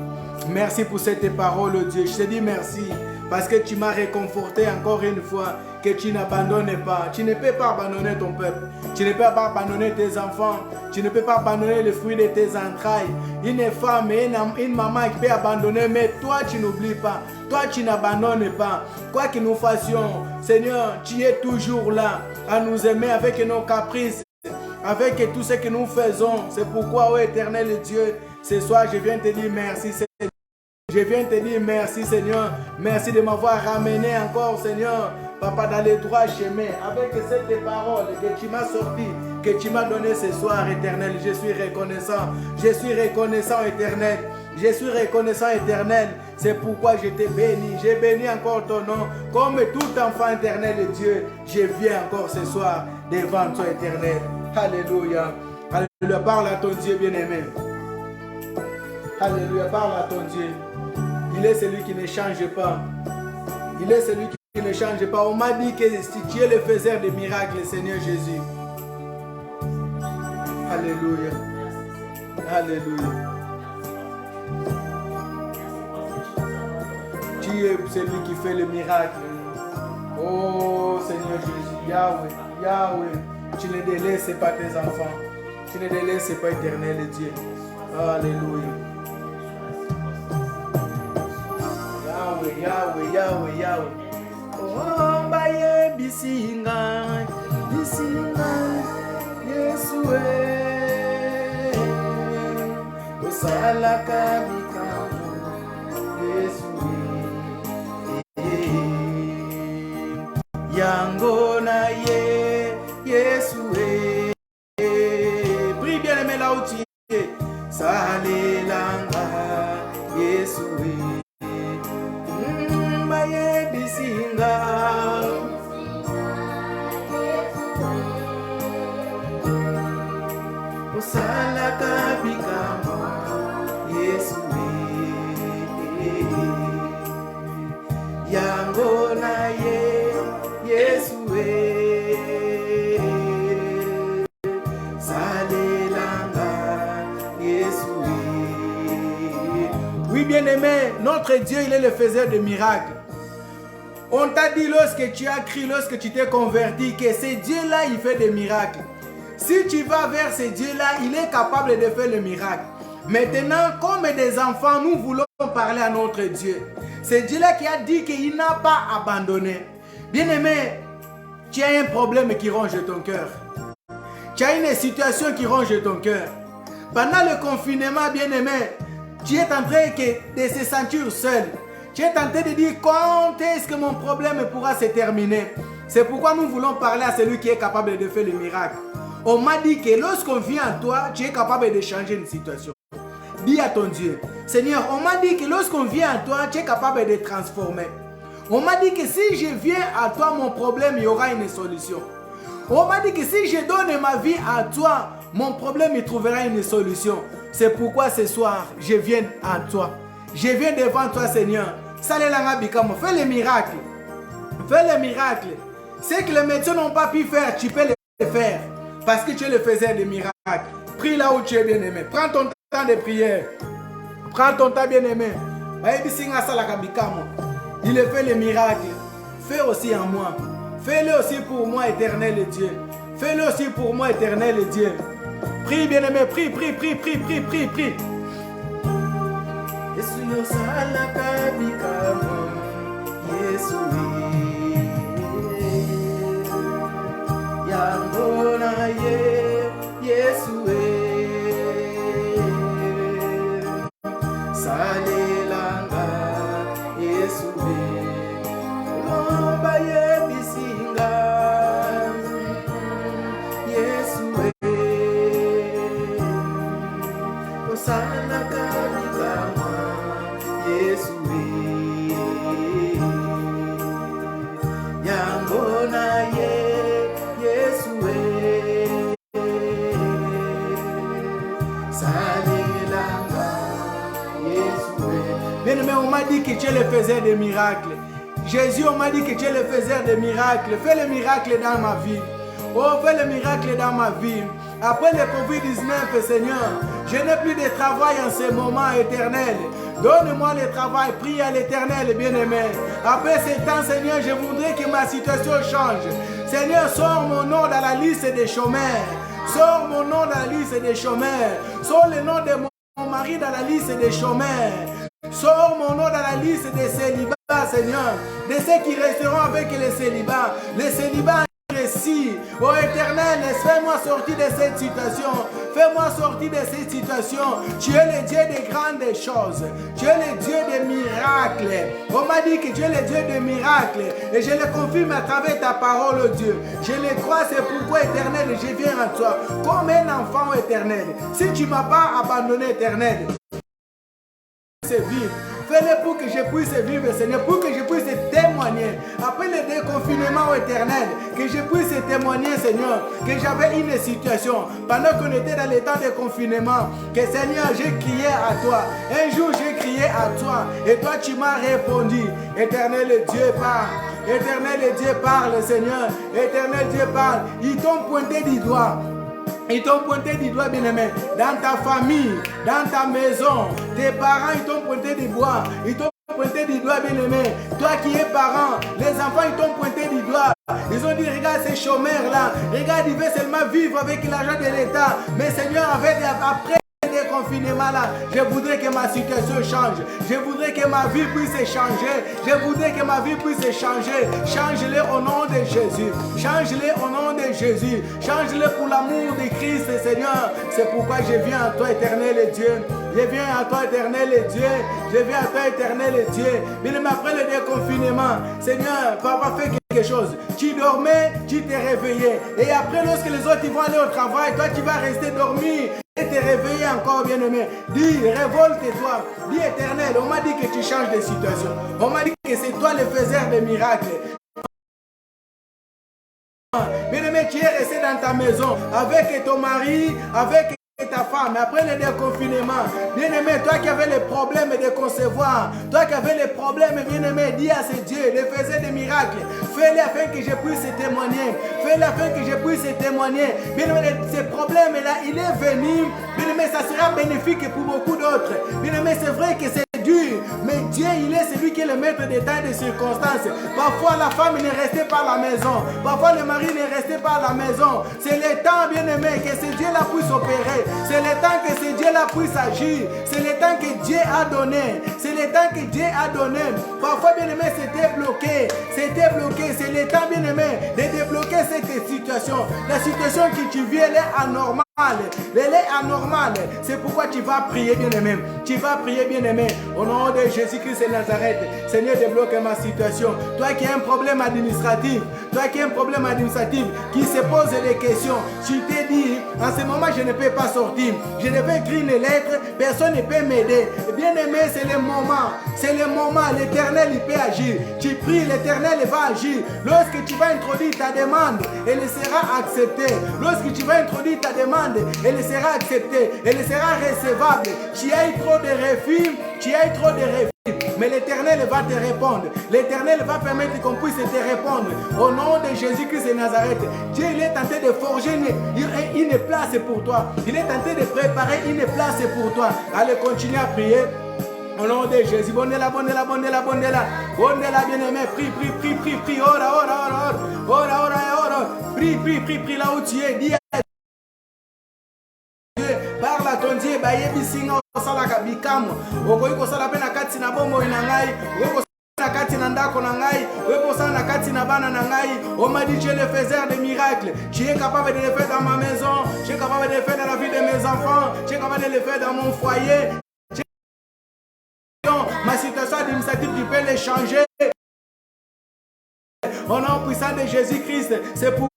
Merci pour cette parole, Dieu. Je te dis merci parce que tu m'as réconforté encore une fois que tu n'abandonnes pas. Tu ne peux pas abandonner ton peuple. Tu ne peux pas abandonner tes enfants. Tu ne peux pas abandonner le fruit de tes entrailles. Une femme et une maman qui peut abandonner, mais toi tu n'oublies pas. Toi tu n'abandonnes pas. Quoi que nous fassions, Seigneur, tu es toujours là à nous aimer avec nos caprices, avec tout ce que nous faisons. C'est pourquoi, ô éternel Dieu, ce soir je viens te dire merci Seigneur. Je viens te dire merci Seigneur. Merci de m'avoir ramené encore Seigneur, Papa, dans les droits chemins, avec cette parole que tu m'as sorti, que tu m'as donné ce soir éternel. Je suis reconnaissant. Je suis reconnaissant éternel. Je suis reconnaissant éternel. C'est pourquoi je te bénis. J'ai béni encore ton nom. Comme tout enfant éternel de Dieu, je viens encore ce soir devant toi éternel. Alléluia. Alléluia. Parle à ton Dieu bien-aimé. Alléluia. Parle à ton Dieu. Il est celui qui ne change pas. Il est celui qui ne change pas. On m'a dit que tu es le faiseur de miracles, Seigneur Jésus. Alléluia. Alléluia. Tu es celui qui fait le miracle. Oh Seigneur Jésus. Yahweh. Yahweh. Tu ne délaisses pas tes enfants. Tu ne délaisses pas éternel Dieu. Alléluia. Yahweh, Yahweh, Yahweh, Yahweh. Oh, baye bisinga, bisinga, Yesue. Osala kabika, Yesue. Yango na ye, Yesue. Prie bien aimé là où tu es. Salelanga, Yesue. Oui, bien-aimé, notre Dieu, il est le faiseur de miracles. On t'a dit lorsque tu as crié, lorsque tu t'es converti, que ce Dieu-là, il fait des miracles. Si tu vas vers ce Dieu-là, il est capable de faire le miracle. Maintenant, comme des enfants, nous voulons parler à notre Dieu. C'est Dieu-là qui a dit qu'il n'a pas abandonné. Bien-aimé, tu as un problème qui ronge ton cœur. Tu as une situation qui ronge ton cœur. Pendant le confinement, bien-aimé, tu es en train de se sentir seul. Tu es en train de dire quand est-ce que mon problème pourra se terminer. C'est pourquoi nous voulons parler à celui qui est capable de faire le miracle. On m'a dit que lorsqu'on vient à toi, tu es capable de changer une situation. Dis à ton Dieu, Seigneur, on m'a dit que lorsqu'on vient à toi, tu es capable de transformer. On m'a dit que si je viens à toi, mon problème, il y aura une solution. On m'a dit que si je donne ma vie à toi, mon problème, il trouvera une solution. C'est pourquoi ce soir, je viens à toi. Je viens devant toi, Seigneur. Fais le miracle. Fais le miracle. Ce que les médecins n'ont pas pu faire, tu peux le faire. Parce que tu le faisais des miracles. Prie là où tu es bien-aimé. Prends ton temps de prière. Prends ton temps bien-aimé. Il fait le miracle. Fais aussi en moi. Fais-le aussi pour moi, éternel Dieu. Fais-le aussi pour moi, éternel Dieu. Prie bien-aimé. Prie. Yangona Yesue Salelanga Yesue Lomba Yebisinga Yesue Osana Kabikama Yesue Yangona Bien-aimé, on m'a dit que tu le faisais des miracles. Jésus, on m'a dit que tu le faisais des miracles. Fais le miracle dans ma vie. Oh, fais le miracle dans ma vie. Après le Covid-19, Seigneur, je n'ai plus de travail en ce moment éternel. Donne-moi le travail, prie à l'éternel, bien-aimé. Après ce temps, Seigneur, je voudrais que ma situation change. Seigneur, sors mon nom dans la liste des chômeurs. Sors mon nom dans la liste des chômeurs. Sors le nom de mon mari dans la liste des chômeurs. Sors mon nom dans la liste des célibats, Seigneur. De ceux qui resteront avec les célibats. Les célibats récits. Oh Éternel, fais-moi sortir de cette situation. Fais-moi sortir de cette situation. Tu es le Dieu des grandes choses. Tu es le Dieu des miracles. On m'a dit que tu es le Dieu des miracles. Et je le confirme à travers ta parole, Dieu. Je le crois, c'est pourquoi, Éternel, je viens à toi. Comme un enfant, Éternel. Si tu ne m'as pas abandonné, Éternel, vivre. Fais-le pour que je puisse vivre, Seigneur, pour que je puisse témoigner. Après le déconfinement éternel, que je puisse témoigner, Seigneur, que j'avais une situation pendant qu'on était dans l'état de confinement, que Seigneur, j'ai crié à toi. Un jour, j'ai crié à toi et toi, tu m'as répondu. Éternel Dieu, parle. Éternel Dieu, parle, Seigneur. Éternel Dieu, parle. Ils t'ont pointé du doigt. Ils t'ont pointé du doigt, bien-aimé, dans ta famille, dans ta maison. Tes parents, ils t'ont pointé du doigt. Ils t'ont pointé du doigt, bien-aimé. Toi qui es parent, les enfants, ils t'ont pointé du doigt. Ils ont dit, regarde ces chômeurs-là. Regarde, ils veulent seulement vivre avec l'argent de l'État. Mais Seigneur, après le confinement là, je voudrais que ma situation change. Je voudrais que ma vie puisse changer. Je voudrais que ma vie puisse changer. Change-le au nom de Jésus. Change-le au nom de Jésus. Change-le pour l'amour de Christ, Seigneur. C'est pourquoi je viens à toi, éternel Dieu. Je viens à toi, éternel Dieu. Je viens à toi, éternel Dieu. Mais après le déconfinement, Seigneur, papa, fais quelque chose. Tu dormais, tu t'es réveillé. Et après, lorsque les autres ils vont aller au travail, toi, tu vas rester dormir. Et te réveiller encore, bien-aimé. Dis, révolte-toi. Dis, éternel, on m'a dit que tu changes de situation. On m'a dit que c'est toi le faiseur des miracles. Bien-aimé, tu es resté dans ta maison avec ton mari, avec ta femme. Après le déconfinement, bien-aimé, toi qui avais les problèmes de concevoir, toi qui avais les problèmes, bien-aimé, dis à ce Dieu de faire des miracles. Fais-le afin que je puisse témoigner. Fais-le afin que je puisse témoigner. Bien-aimé, ces problèmes-là, il est venu. Bien-aimé, ça sera bénéfique pour beaucoup d'autres. Bien-aimé, c'est vrai que c'est dur, mais Dieu, il est celui qui est le maître des temps et des circonstances. Parfois, la femme ne restait pas à la maison. Parfois, le mari ne restait pas à la maison. C'est le temps, bien-aimé, que ce Dieu-là puisse opérer. C'est le temps que ce Dieu-là puisse agir. C'est le temps que Dieu a donné. C'est le temps que Dieu a donné. Parfois, bien-aimé, c'était bloqué. C'était bloqué. C'est le temps, bien-aimé, de débloquer cette situation. La situation que tu vis, elle est anormale. Elle est anormale. C'est pourquoi tu vas prier, bien-aimé. Tu vas prier, bien-aimé. Au nom de Jésus-Christ de Nazareth. Seigneur, débloque ma situation. Toi qui as un problème administratif, qui se pose des questions, tu t'es dit, en ce moment, je ne peux pas sortir. Je ne peux écrire une lettre, personne ne peut m'aider. Bien-aimé, c'est le moment. C'est le moment. L'Éternel, il peut agir. Tu pries, l'Éternel va agir. Lorsque tu vas introduire ta demande, elle sera acceptée. Lorsque tu vas introduire ta demande, elle sera acceptée, elle sera recevable. Tu as eu trop de refus, mais l'Éternel va te répondre. L'Éternel va permettre qu'on puisse te répondre. Au nom de Jésus-Christ de Nazareth, Dieu il est tenté de forger une place pour toi. Il est tenté de préparer une place pour toi. Allez, continue à prier. Au nom de Jésus, bonne-la, bien-aimé, prie, ora, prie là où tu es, dis à Dieu, parle à ton Dieu, bayebisinga osalaka bikamu, okoki kosala pe na kati na bomoi na ngai, okoki na kati na ndako na ngai, okoki na kati na bana na ngai. On m'a dit, tu es le faiseur de miracles, tu es capable de le faire dans ma maison, tu es capable de le faire dans la vie de mes enfants, tu es capable de le faire dans mon foyer. Ma situation administrative, tu peux les changer. Au nom puissant de Jésus-Christ, c'est pour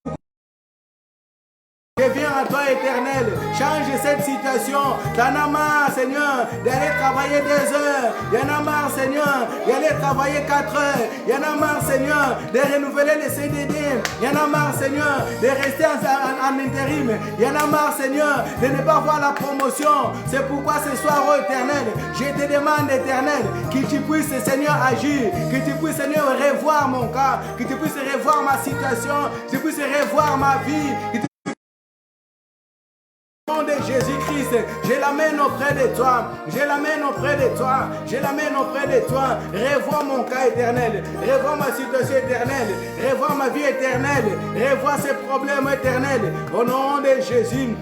je viens à toi, Éternel. Change cette situation. T'en as marre, Seigneur, d'aller travailler 2 heures. Y'en a marre, Seigneur, d'aller travailler 4 heures. Y'en a marre, Seigneur, de renouveler les CDD. Y'en a marre, Seigneur, de rester en intérim. Y'en a marre, Seigneur, de ne pas voir la promotion. C'est pourquoi ce soir, oh Éternel, je te demande, Éternel, que tu puisses, Seigneur, agir. Que tu puisses, Seigneur, revoir mon cas. Que tu puisses revoir ma situation. Que tu puisses revoir ma vie. Au nom de Jésus-Christ, je l'amène auprès de toi. Revois mon cas éternel. Revois ma situation éternelle. Revois ma vie éternelle. Revois ces problèmes éternels. Au nom de Jésus.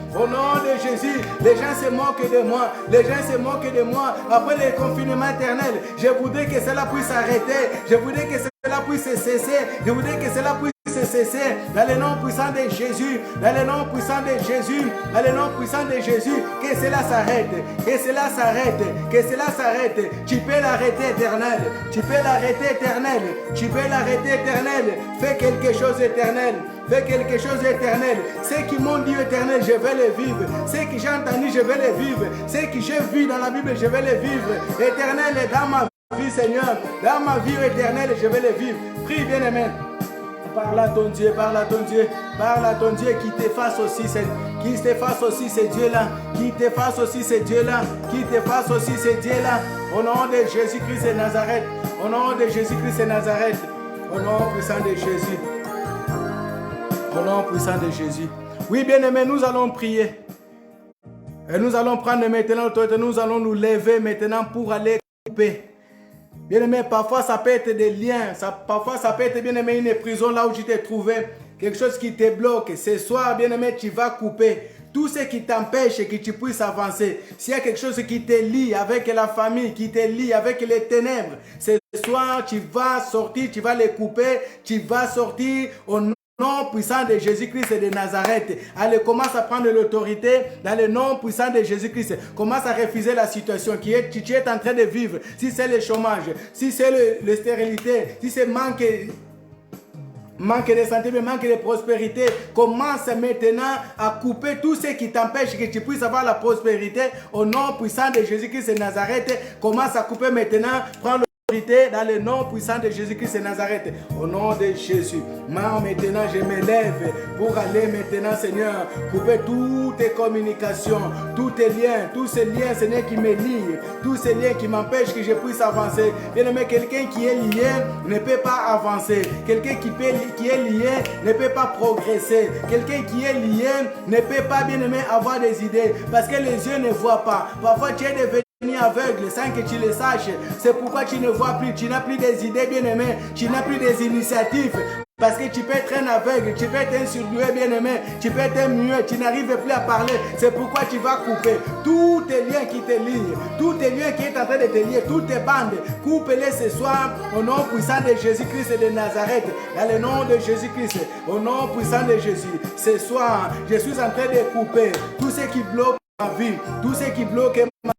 Les gens se moquent de moi. Après le confinement éternel, je voudrais que cela puisse arrêter. Je voudrais que cela puisse cesser. Dans le nom puissant de Jésus, que cela s'arrête, tu peux l'arrêter éternel, fais quelque chose éternel. Ce qui m'ont dit éternel, je vais le vivre. Ce que j'ai entendu, je vais le vivre. Ce que j'ai vu dans la Bible, je vais le vivre. Éternel est dans ma vie, Seigneur, dans ma vie éternelle, je vais le vivre. Prie, bien-aimé. Parle à ton Dieu, qui t'efface aussi, ces dieux-là, au nom de Jésus-Christ de Nazareth, au nom puissant de Jésus. Oui, bien-aimés, nous allons prier. Et nous allons prendre maintenant l'autorité, nous allons nous lever maintenant pour aller couper. Bien-aimé, parfois ça peut être des liens, parfois ça peut être, bien-aimé, une prison là où tu t'es trouvé, quelque chose qui te bloque. Ce soir, bien-aimé, tu vas couper tout ce qui t'empêche que tu puisses avancer. S'il y a quelque chose qui te lie avec la famille, qui te lie avec les ténèbres, ce soir, tu vas sortir, tu vas les couper, tu vas sortir au nom puissant de Jésus-Christ de Nazareth. Allez, commence à prendre l'autorité dans le nom puissant de Jésus-Christ. Commence à refuser la situation que tu es en train de vivre. Si c'est le chômage, si c'est la stérilité, si c'est manque de santé, manque de prospérité, commence maintenant à couper tout ce qui t'empêche que tu puisses avoir la prospérité. Au nom puissant de Jésus-Christ de Nazareth, commence à couper maintenant. Prends dans le nom puissant de Jésus-Christ de Nazareth, au nom de Jésus. Maintenant, je me lève pour aller maintenant, Seigneur, couper toutes tes communications, tous tes liens, tous ces liens, Seigneur, qui me lient, tous ces liens qui m'empêchent que je puisse avancer. Bien-aimé, quelqu'un qui est lié ne peut pas avancer. Quelqu'un qui est lié ne peut pas progresser. Quelqu'un qui est lié ne peut pas, bien-aimé, avoir des idées parce que les yeux ne voient pas. Parfois, tu es devenu aveugle sans que tu le saches. C'est pourquoi tu ne vois plus, tu n'as plus des idées, bien-aimé, tu n'as plus des initiatives. Parce que tu peux être un aveugle, tu peux être un surdoué bien-aimé, tu peux être un muet, tu n'arrives plus à parler. C'est pourquoi tu vas couper tous tes liens qui te lient, tous tes liens qui sont en train de te lier, toutes tes bandes. Coupe-les ce soir au nom puissant de Jésus-Christ de Nazareth. Dans le nom de Jésus-Christ, au nom puissant de Jésus. Ce soir, je suis en train de couper tout ce qui bloque ma vie, tout ce qui bloque ma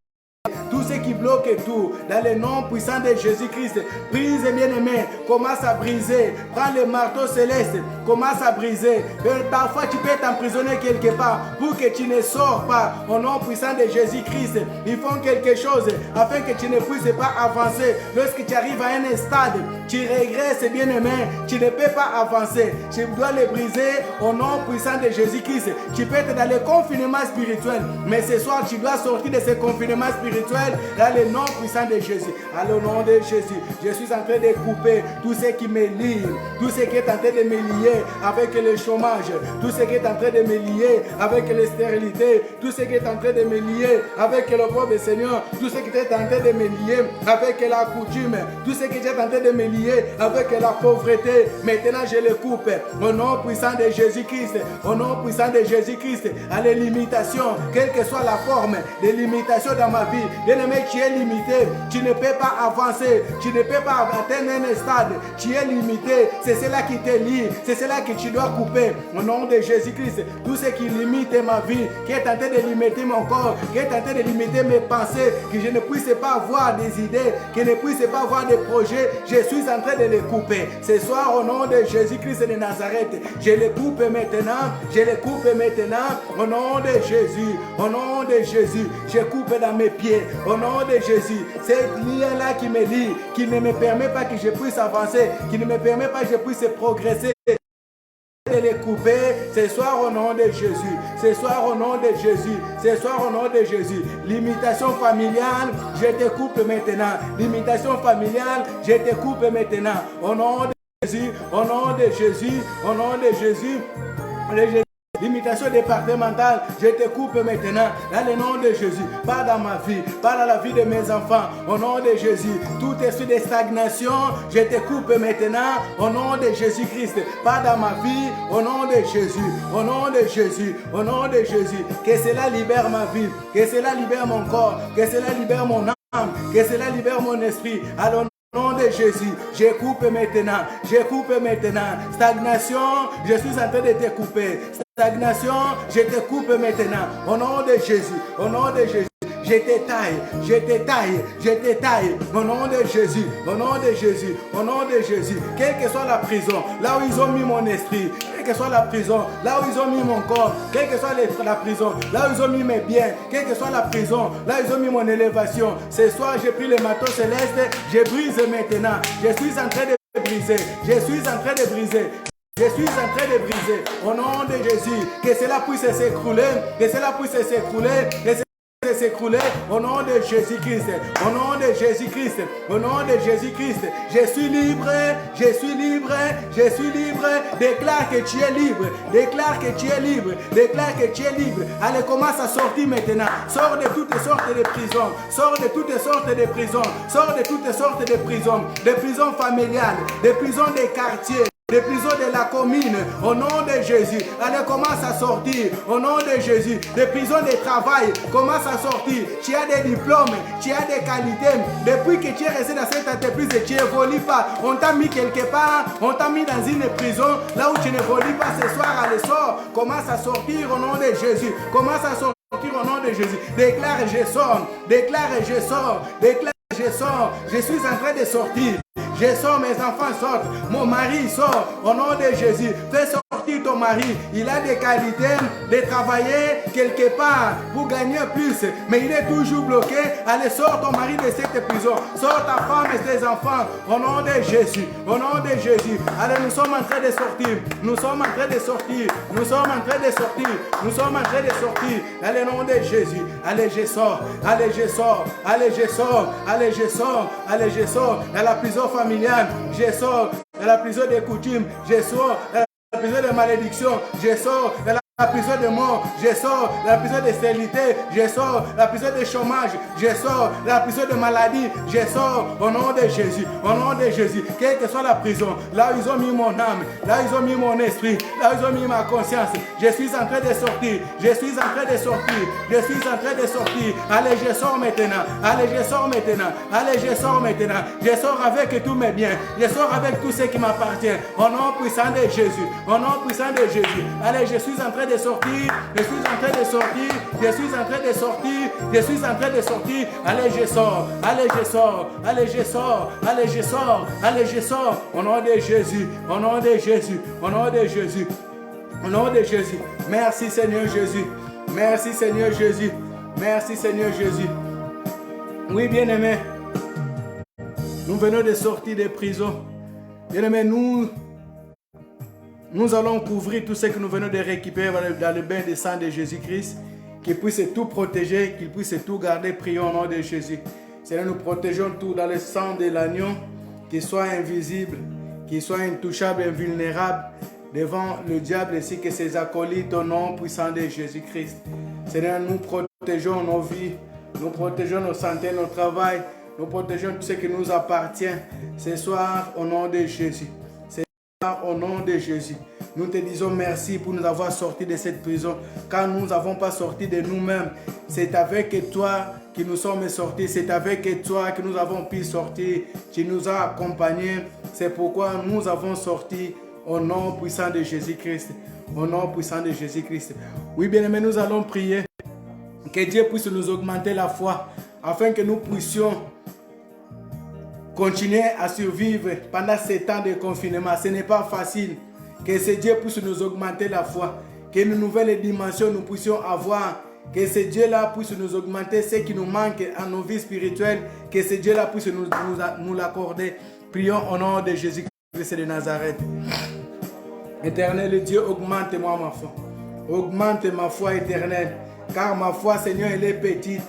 tout ce qui bloque tout, dans le nom puissant de Jésus-Christ, brise bien-aimé, commence à briser, prends le marteau céleste, commence à briser. Parfois tu peux t'emprisonner quelque part pour que tu ne sors pas. Au nom puissant de Jésus-Christ, ils font quelque chose afin que tu ne puisses pas avancer. Lorsque tu arrives à un stade, tu régresses bien-aimé, tu ne peux pas avancer. Tu dois le briser au nom puissant de Jésus-Christ. Tu peux être dans le confinement spirituel, mais ce soir tu dois sortir de ce confinement spirituel dans le nom puissant de Jésus. À le nom de Jésus, je suis en train de couper tout ce qui me lie, tout ce qui est en train de me lier avec le chômage, tout ce qui est en train de me lier avec la stérilité, tout ce qui est en train de me lier avec le pauvre Seigneur, tout ce qui est en train de me lier avec la coutume, tout ce qui est en train de me lier avec la pauvreté. Maintenant je le coupe au nom puissant de Jésus-Christ, au nom puissant de Jésus-Christ, à les limitations, quelle que soit la forme de limitation dans ma vie. Bien-aimé, tu es limité, tu ne peux pas avancer, tu ne peux pas atteindre un stade, tu es limité, c'est cela qui te lie, c'est cela que tu dois couper. Au nom de Jésus-Christ, tout ce qui limite ma vie, qui est en train de limiter mon corps, qui est en train de limiter mes pensées, que je ne puisse pas avoir des idées, que je ne puisse pas avoir des projets, je suis en train de les couper. Ce soir, au nom de Jésus-Christ de Nazareth, je les coupe maintenant, je les coupe maintenant, au nom de Jésus, au nom de Jésus, je coupe dans mes pieds. Au nom de Jésus, cette lien-là qui me lie, qui ne me permet pas que je puisse avancer, qui ne me permet pas que je puisse progresser, de les couper ce soir au nom de Jésus, ce soir au nom de Jésus, ce soir au nom de Jésus. Limitation familiale, je te coupe maintenant. Limitation familiale, je te coupe maintenant. Au nom de Jésus, au nom de Jésus, au nom de Jésus. Limitation départementale, je te coupe maintenant dans le nom de Jésus, pas dans ma vie, pas dans la vie de mes enfants, au nom de Jésus. Tout esprit de stagnation, je te coupe maintenant au nom de Jésus-Christ, pas dans ma vie, au nom de Jésus, au nom de Jésus, au nom de Jésus. Que cela libère ma vie, que cela libère mon corps, que cela libère mon âme, que cela libère mon esprit. Alors, au nom de Jésus, je coupe maintenant, je coupe maintenant. Stagnation, je suis en train de te couper. Stagnation, je te coupe maintenant. Au nom de Jésus, au nom de Jésus. Je te taille, je te taille, je te taille. Au nom de Jésus, au nom de Jésus, au nom de Jésus. Quelle que soit la prison, là où ils ont mis mon esprit, quelle que soit la prison, là où ils ont mis mon corps, quelle que soit la prison, là où ils ont mis mes biens, quelle que soit la prison, là où ils ont mis mon élévation. Ce soir, j'ai pris le marteau céleste, je brise maintenant. Je suis en train de briser, je suis en train de briser. Je suis en train de briser au nom de Jésus, que cela puisse s'écrouler, que cela puisse s'écrouler, que cela puisse s'écrouler au nom de Jésus-Christ, au nom de Jésus-Christ, au nom de Jésus-Christ. Je suis libre, je suis libre, je suis libre. Déclare que tu es libre, déclare que tu es libre, déclare que tu es libre. Allez, commence à sortir maintenant. Sors de toutes sortes de prisons, sors de toutes sortes de prisons, sors de toutes sortes de prisons familiales, des prisons des quartiers, des prisons de la commune, au nom de Jésus. Allez, commence à sortir, au nom de Jésus. Des prisons de travail, commence à sortir. Tu as des diplômes, tu as des qualités. Depuis que tu es resté dans cette entreprise, tu n'évolues pas. On t'a mis quelque part, on t'a mis dans une prison, là où tu n'évolues pas. Ce soir, allez, sors. Commence à sortir au nom de Jésus. Commence à sortir au nom de Jésus. Déclare, je sors. Déclare, je sors. Déclare, je sors. Je suis en train de sortir. Je sors, mes enfants sortent, mon mari sort, au nom de Jésus. Fais sortir ton mari, il a des qualités de travailler quelque part pour gagner plus, mais il est toujours bloqué. Allez, sors ton mari de cette prison, sors ta femme et tes enfants, au nom de Jésus, au nom de Jésus. Allez, nous sommes en train de sortir, nous sommes en train de sortir, nous sommes en train de sortir, nous sommes en train de sortir, dans le nom de Jésus. Allez, je sors, allez, je sors, allez, je sors, allez, je sors, allez, je sors, dans la prison familiale. Je sors de la prison des coutumes, je sors de la prison de malédiction, je sors de la la prison de mort, je sors la prison de stérilité, je sors la prison de chômage, je sors la prison de maladie, je sors au nom de Jésus, au nom de Jésus, quelle que soit la prison, là où ils ont mis mon âme, là où ils ont mis mon esprit, là où ils ont mis ma conscience, je suis en train de sortir, je suis en train de sortir, je suis en train de sortir, allez je sors maintenant, allez je sors maintenant, allez je sors maintenant, je sors avec tous mes biens, je sors avec tout ce qui m'appartient, au nom puissant de Jésus, au nom puissant de Jésus, allez je suis en train de sortir, je suis en train de sortir, je suis en train de sortir, je suis en train de sortir, allez je sors, allez je sors, allez je sors, allez je sors, allez je sors, au nom de Jésus, au nom de Jésus, au nom de Jésus, au nom de Jésus, merci Seigneur Jésus, merci Seigneur Jésus, merci Seigneur Jésus. Oui bien-aimé, nous venons de sortir des prisons, bien-aimé, nous allons couvrir tout ce que nous venons de récupérer dans le bain de sang de Jésus-Christ, qu'il puisse tout protéger, qu'il puisse tout garder. Prions au nom de Jésus. Seigneur, nous protégeons tout dans le sang de l'agneau, qu'il soit invisible, qu'il soit intouchable, invulnérable devant le diable ainsi que ses acolytes au nom puissant de Jésus-Christ. Seigneur, nous protégeons nos vies, nous protégeons nos santé, nos travail, nous protégeons tout ce qui nous appartient ce soir au nom de Jésus. Au nom de Jésus, nous te disons merci pour nous avoir sortis de cette prison, car nous n'avons pas sorti de nous-mêmes. C'est avec toi que nous sommes sortis, c'est avec toi que nous avons pu sortir. Tu nous as accompagnés, c'est pourquoi nous avons sorti au nom puissant de Jésus-Christ. Au nom puissant de Jésus-Christ. Oui, bien-aimés, nous allons prier que Dieu puisse nous augmenter la foi, afin que nous puissions continuer à survivre pendant ces temps de confinement. Ce n'est pas facile. Que ce Dieu puisse nous augmenter la foi. Que une nouvelle dimension nous puissions avoir. Que ce Dieu-là puisse nous augmenter ce qui nous manque à nos vies spirituelles. Que ce Dieu-là puisse nous l'accorder. Prions au nom de Jésus-Christ de Nazareth. Éternel Dieu, augmente-moi ma foi. Augmente ma foi éternelle. Car ma foi, Seigneur, elle est petite.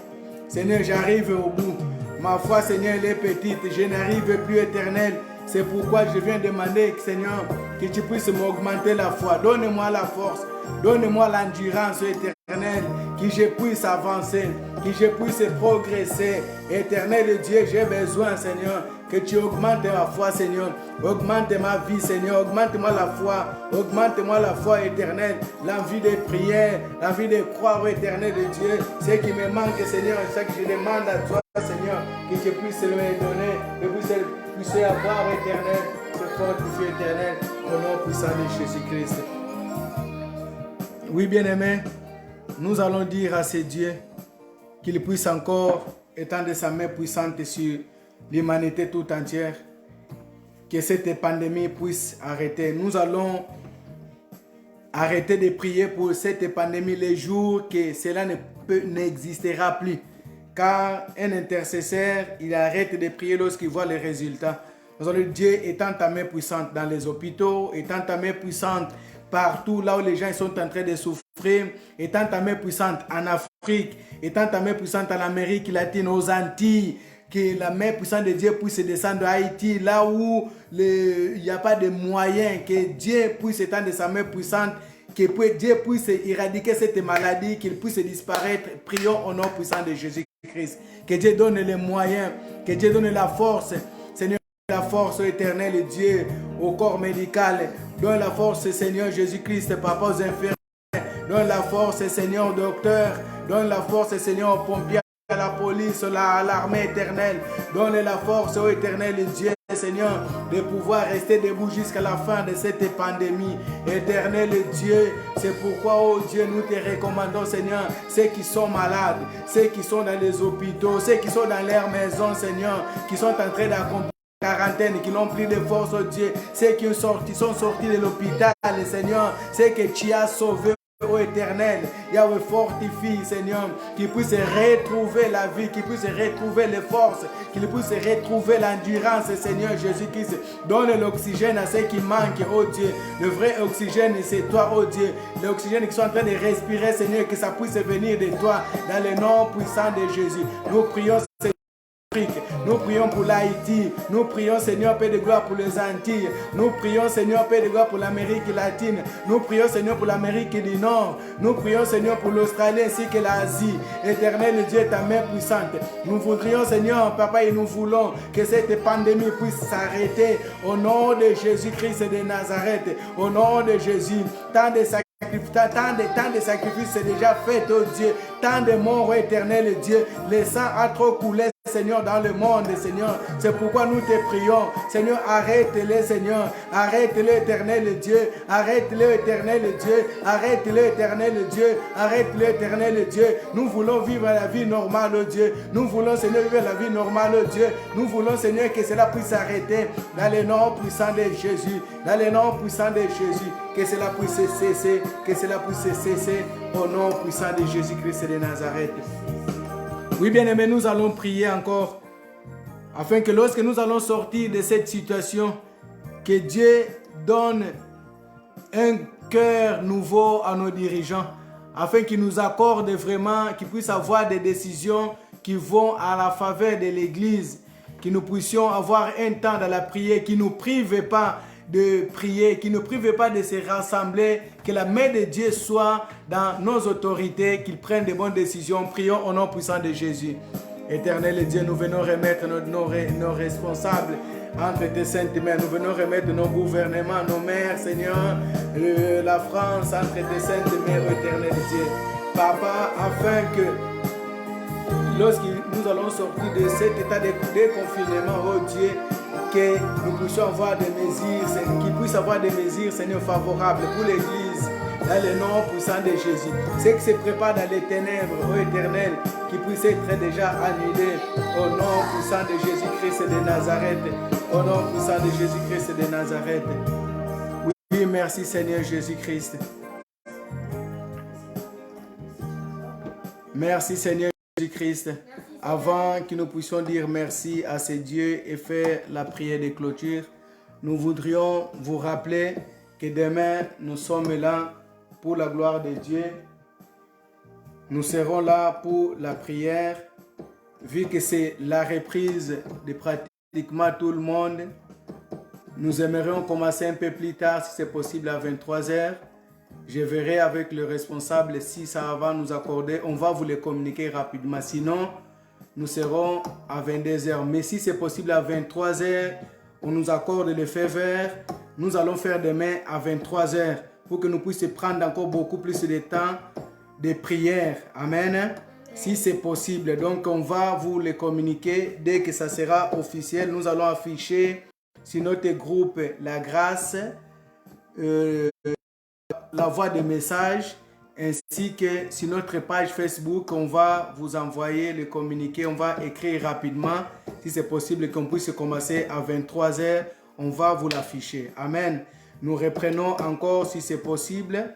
Seigneur, j'arrive au bout. Ma foi, Seigneur, elle est petite. Je n'arrive plus, éternel. C'est pourquoi je viens demander, Seigneur, que tu puisses m'augmenter la foi. Donne-moi la force. Donne-moi l'endurance, éternelle. Que je puisse avancer. Que je puisse progresser. Éternel Dieu, j'ai besoin, Seigneur, que tu augmentes ma foi, Seigneur. Augmente ma vie, Seigneur. Augmente-moi la foi. Augmente-moi la foi éternelle. L'envie de prier. L'envie de croire, éternel de Dieu. Ce qui me manque, Seigneur, c'est que je demande à toi, Seigneur, que tu puisses me donner, que tu puisses avoir, éternel, ce fortifié éternel, au nom puissant de Jésus-Christ. Oui, bien-aimés, nous allons dire à ce Dieu qu'il puisse encore étendre sa main puissante sur l'humanité tout entière, que cette pandémie puisse arrêter. Nous allons arrêter de prier pour cette pandémie les jours que cela n'existera plus. Car un intercesseur, il arrête de prier lorsqu'il voit les résultats. Nous allons dire, Dieu étend ta main puissante dans les hôpitaux, étend ta main puissante partout là où les gens sont en train de souffrir, étend ta main puissante en Afrique, étend ta main puissante en Amérique latine, aux Antilles, que la main puissante de Dieu puisse descendre à Haïti, là où il n'y a pas de moyens, que Dieu puisse étendre sa main puissante, que Dieu puisse éradiquer cette maladie, qu'il puisse disparaître. Prions au nom puissant de Jésus-Christ. Que Dieu donne les moyens, que Dieu donne la force. Seigneur, la force éternelle, Dieu, au corps médical. Donne la force, Seigneur Jésus-Christ, papa, aux infirmiers. Donne la force, Seigneur, au docteur. Donne la force, Seigneur, aux pompiers, à la police, à l'armée éternelle. Donne la force, ô éternel Dieu, Seigneur, de pouvoir rester debout jusqu'à la fin de cette pandémie. Éternel Dieu, c'est pourquoi, oh Dieu, nous te recommandons, Seigneur, ceux qui sont malades, ceux qui sont dans les hôpitaux, ceux qui sont dans leur maison, Seigneur, qui sont en train d'accomplir quarantaine, qui n'ont pris de force, oh Dieu, ceux qui sont sortis de l'hôpital, Seigneur, ceux que tu as sauvés, ô éternel, Yahweh, fortifie, Seigneur, qu'il puisse retrouver la vie, qu'il puisse retrouver les forces, qu'il puisse retrouver l'endurance, Seigneur Jésus-Christ. Donne l'oxygène à ceux qui manquent, oh Dieu. Le vrai oxygène, c'est toi, oh Dieu. L'oxygène qu'ils sont en train de respirer, Seigneur, que ça puisse venir de toi, dans le nom puissant de Jésus. Nous prions, Seigneur. Nous prions pour l'Haïti. Nous prions, Seigneur, Père de gloire, pour les Antilles. Nous prions, Seigneur, Père de gloire, pour l'Amérique latine. Nous prions, Seigneur, pour l'Amérique du Nord. Nous prions, Seigneur, pour l'Australie ainsi que l'Asie. Éternel Dieu, ta main puissante. Nous voudrions, Seigneur, Papa, et nous voulons que cette pandémie puisse s'arrêter au nom de Jésus-Christ de Nazareth. Au nom de Jésus. Tant de sacrifices c'est déjà fait, oh Dieu. Tant de morts, oh éternel Dieu. Le sang a trop coulé, Seigneur, dans le monde, Seigneur. C'est pourquoi nous te prions. Seigneur, arrête-les, Seigneur. Arrête-les, éternel Dieu. Arrête-les, éternel Dieu. Arrête-les, éternel Dieu. Arrête-les, éternel Dieu. Nous voulons vivre la vie normale, oh Dieu. Nous voulons, Seigneur, vivre la vie normale, oh Dieu. Nous voulons, Seigneur, que cela puisse s'arrêter dans le nom puissant de Jésus. Dans le nom puissant de Jésus. Que cela puisse cesser. Que cela puisse cesser au nom puissant de Jésus-Christ de Nazareth. Oui, bien-aimés, nous allons prier encore afin que lorsque nous allons sortir de cette situation, que Dieu donne un cœur nouveau à nos dirigeants, afin qu'ils nous accordent vraiment, qu'ils puissent avoir des décisions qui vont à la faveur de l'Église, que nous puissions avoir un temps dans la prière, qui ne nous prive pas de prier, qui ne prive pas de se rassembler, que la main de Dieu soit dans nos autorités, qu'ils prennent de bonnes décisions. Prions au nom puissant de Jésus. Éternel Dieu, nous venons remettre nos responsables entre tes saintes mains. Nous venons remettre nos gouvernements, nos maires, Seigneur, la France entre tes saintes mains, éternel Dieu. Papa, afin que lorsque nous allons sortir de cet état de déconfinement, oh Dieu, que nous puissions avoir des mesures, qu'ils puissent avoir des mesures, Seigneur, favorables pour l'Église, dans le nom puissant de Jésus. Ce qui se prépare dans les ténèbres, ô Éternel, qui puisse être déjà annulé au nom puissant de Jésus-Christ de Nazareth. Au nom puissant de Jésus-Christ de Nazareth. Oui, merci Seigneur Jésus-Christ. Merci Seigneur Jésus-Christ. Avant que nous puissions dire merci à ce Dieu et faire la prière de clôture, nous voudrions vous rappeler que demain, nous sommes là pour la gloire de Dieu. Nous serons là pour la prière, vu que c'est la reprise de pratiquement tout le monde. Nous aimerions commencer un peu plus tard, si c'est possible, à 23h. Je verrai avec le responsable si ça va nous accorder. On va vous les communiquer rapidement. Sinon, nous serons à 22h. Mais si c'est possible à 23h, on nous accorde le feu vert. Nous allons faire demain à 23h pour que nous puissions prendre encore beaucoup plus de temps de prière. Amen. Si c'est possible. Donc, on va vous les communiquer dès que ça sera officiel. Nous allons afficher sur notre groupe La Grâce, la voie de message, ainsi que sur notre page Facebook. On va vous envoyer le communiqué. On va écrire rapidement. Si c'est possible qu'on puisse commencer à 23h, on va vous l'afficher. Amen. Nous reprenons encore si c'est possible.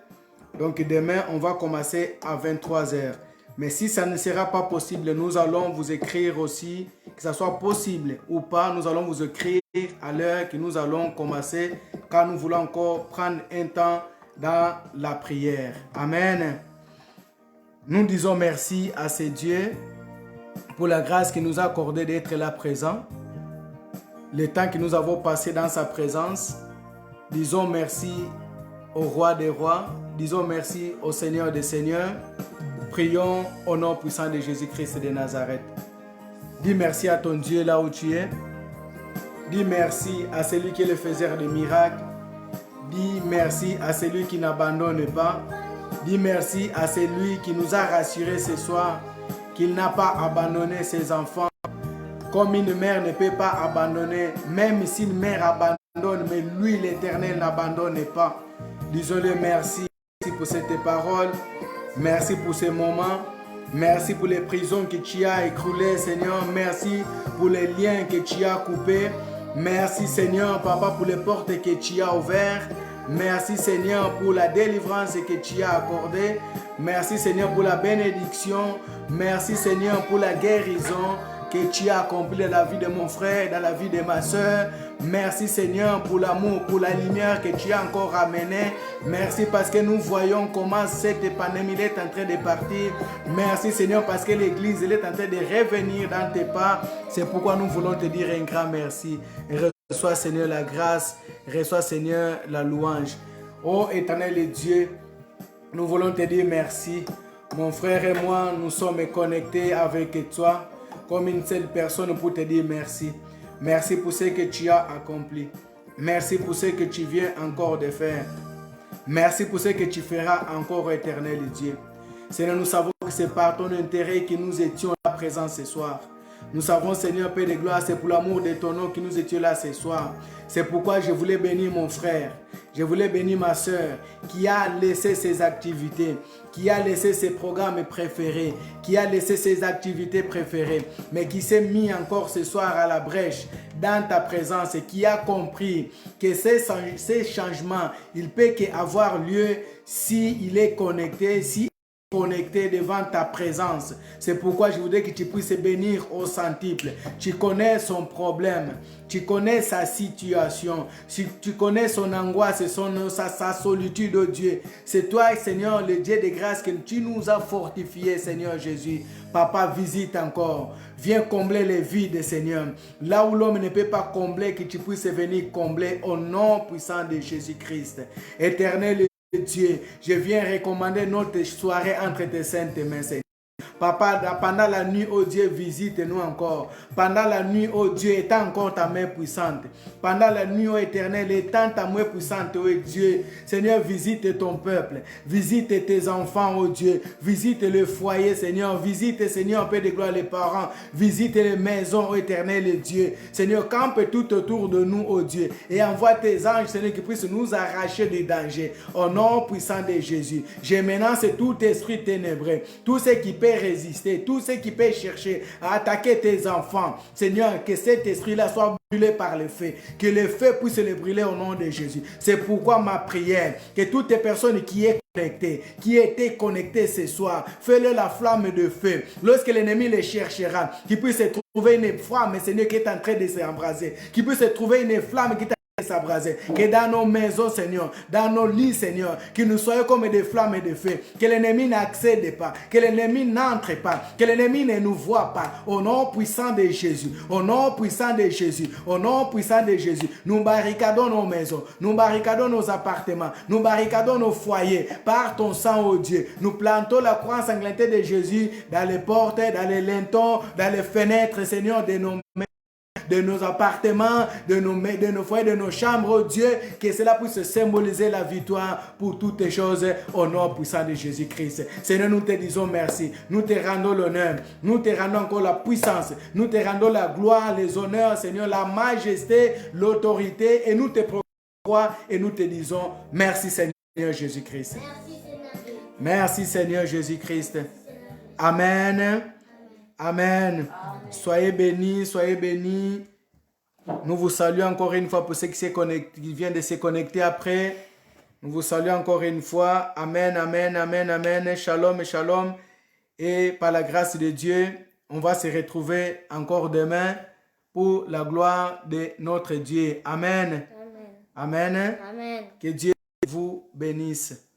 Donc demain, on va commencer à 23h. Mais si ça ne sera pas possible, nous allons vous écrire aussi, que ce soit possible ou pas, nous allons vous écrire à l'heure que nous allons commencer, car nous voulons encore prendre un temps dans la prière. Amen. Nous disons merci à ce Dieu pour la grâce qu'il nous a accordée d'être là présent, le temps que nous avons passé dans sa présence. Disons merci au Roi des Rois. Disons merci au Seigneur des Seigneurs. Prions au nom puissant de Jésus-Christ de Nazareth. Dis merci à ton Dieu là où tu es. Dis merci à celui qui est le faiseur de miracles. Dis merci à celui qui n'abandonne pas. Dis merci à celui qui nous a rassurés ce soir qu'il n'a pas abandonné ses enfants. Comme une mère ne peut pas abandonner, même si une mère abandonne, mais lui l'Éternel n'abandonne pas. Disons-le merci pour cette parole. Merci pour ces moments. Merci pour les prisons que tu as écroulées, Seigneur. Merci pour les liens que tu as coupés. Merci, Seigneur, Papa, pour les portes que tu as ouvertes. Merci, Seigneur, pour la délivrance que tu as accordée. Merci, Seigneur, pour la bénédiction. Merci, Seigneur, pour la guérison. que tu as accompli dans la vie de mon frère, dans la vie de ma soeur. Merci Seigneur pour l'amour, pour la lumière que tu as encore ramenée. Merci parce que nous voyons comment cette pandémie est en train de partir. Merci Seigneur parce que l'Église est en train de revenir dans tes pas. C'est pourquoi nous voulons te dire un grand merci. Reçois Seigneur la grâce, reçois Seigneur la louange. Ô éternel Dieu, nous voulons te dire merci. Mon frère et moi, nous sommes connectés avec toi comme une seule personne pour te dire merci. Merci pour ce que tu as accompli. Merci pour ce que tu viens encore de faire. Merci pour ce que tu feras encore, éternel Dieu. Seigneur, nous savons que c'est par ton intérêt que nous étions là présents ce soir. Nous savons, Seigneur, Père de gloire, c'est pour l'amour de ton nom que nous étions là ce soir. C'est pourquoi je voulais bénir mon frère. Je voulais bénir ma soeur qui a laissé ses activités, qui a laissé ses programmes préférés, qui a laissé ses activités préférées, mais qui s'est mis encore ce soir à la brèche dans ta présence et qui a compris que ces changements, il peut qu'avoir lieu s'il est connecté, connecté devant ta présence. C'est pourquoi je voudrais que tu puisses bénir au centuple. Tu connais son problème, tu connais sa situation, tu connais son angoisse, sa solitude, oh Dieu. C'est toi, Seigneur, le Dieu de grâce, que tu nous as fortifiés, Seigneur Jésus. Papa, visite encore. Viens combler les vides, Seigneur. Là où l'homme ne peut pas combler, que tu puisses venir combler au nom puissant de Jésus-Christ. Éternel Dieu, je viens recommander notre soirée entre tes saintes mains, Seigneur. Papa, pendant la nuit, oh Dieu, visite-nous encore. Pendant la nuit, oh Dieu, étends encore ta main puissante. Pendant la nuit, oh Éternel, étends ta main puissante, oh Dieu. Seigneur, visite ton peuple. Visite tes enfants, oh Dieu. Visite le foyer, Seigneur. Visite, Seigneur, Père de gloire, les parents. Visite les maisons, oh Éternel Dieu. Seigneur, campe tout autour de nous, oh Dieu. Et envoie tes anges, Seigneur, qui puissent nous arracher des dangers. Au nom puissant de Jésus. Je menace tout esprit ténébreux. Tout ce qui peut résister, tout ce qui peut chercher à attaquer tes enfants. Seigneur, que cet esprit-là soit brûlé par le feu. Que le feu puisse le brûler au nom de Jésus. C'est pourquoi ma prière, que toutes les personnes qui est connectées, qui étaient connectées ce soir, fais-le la flamme de feu. Lorsque l'ennemi les cherchera, qu'il puisse trouver une flamme, Seigneur, qui est en train de s'embraser. Qu'il puisse trouver une flamme qui est s'abraser, que dans nos maisons, Seigneur, dans nos lits, Seigneur, que nous soyons comme des flammes de feu, que l'ennemi n'accède pas, que l'ennemi n'entre pas, que l'ennemi ne nous voit pas, au nom puissant de Jésus, au nom puissant de Jésus, au nom puissant de Jésus. Nous barricadons nos maisons, nous barricadons nos appartements, nous barricadons nos foyers par ton sang, oh Dieu. Nous plantons la croix ensanglantée de Jésus dans les portes, dans les lintons, dans les fenêtres, Seigneur, de nos maisons, de nos appartements, de nos foyers, de nos chambres, oh Dieu, que cela puisse symboliser la victoire pour toutes les choses au nom puissant de Jésus-Christ. Seigneur, nous te disons merci, nous te rendons l'honneur, nous te rendons encore la puissance, nous te rendons la gloire, les honneurs, Seigneur, la majesté, l'autorité, et nous te croyons et nous te disons merci Seigneur Jésus-Christ. Merci Seigneur Jésus-Christ. Amen. Amen. Soyez bénis, soyez bénis. Nous vous saluons encore une fois pour ceux qui viennent de se connecter après. Nous vous saluons encore une fois. Amen, amen, amen, amen. Shalom, shalom. Et par la grâce de Dieu, on va se retrouver encore demain pour la gloire de notre Dieu. Amen. Amen. Amen. Amen. Que Dieu vous bénisse.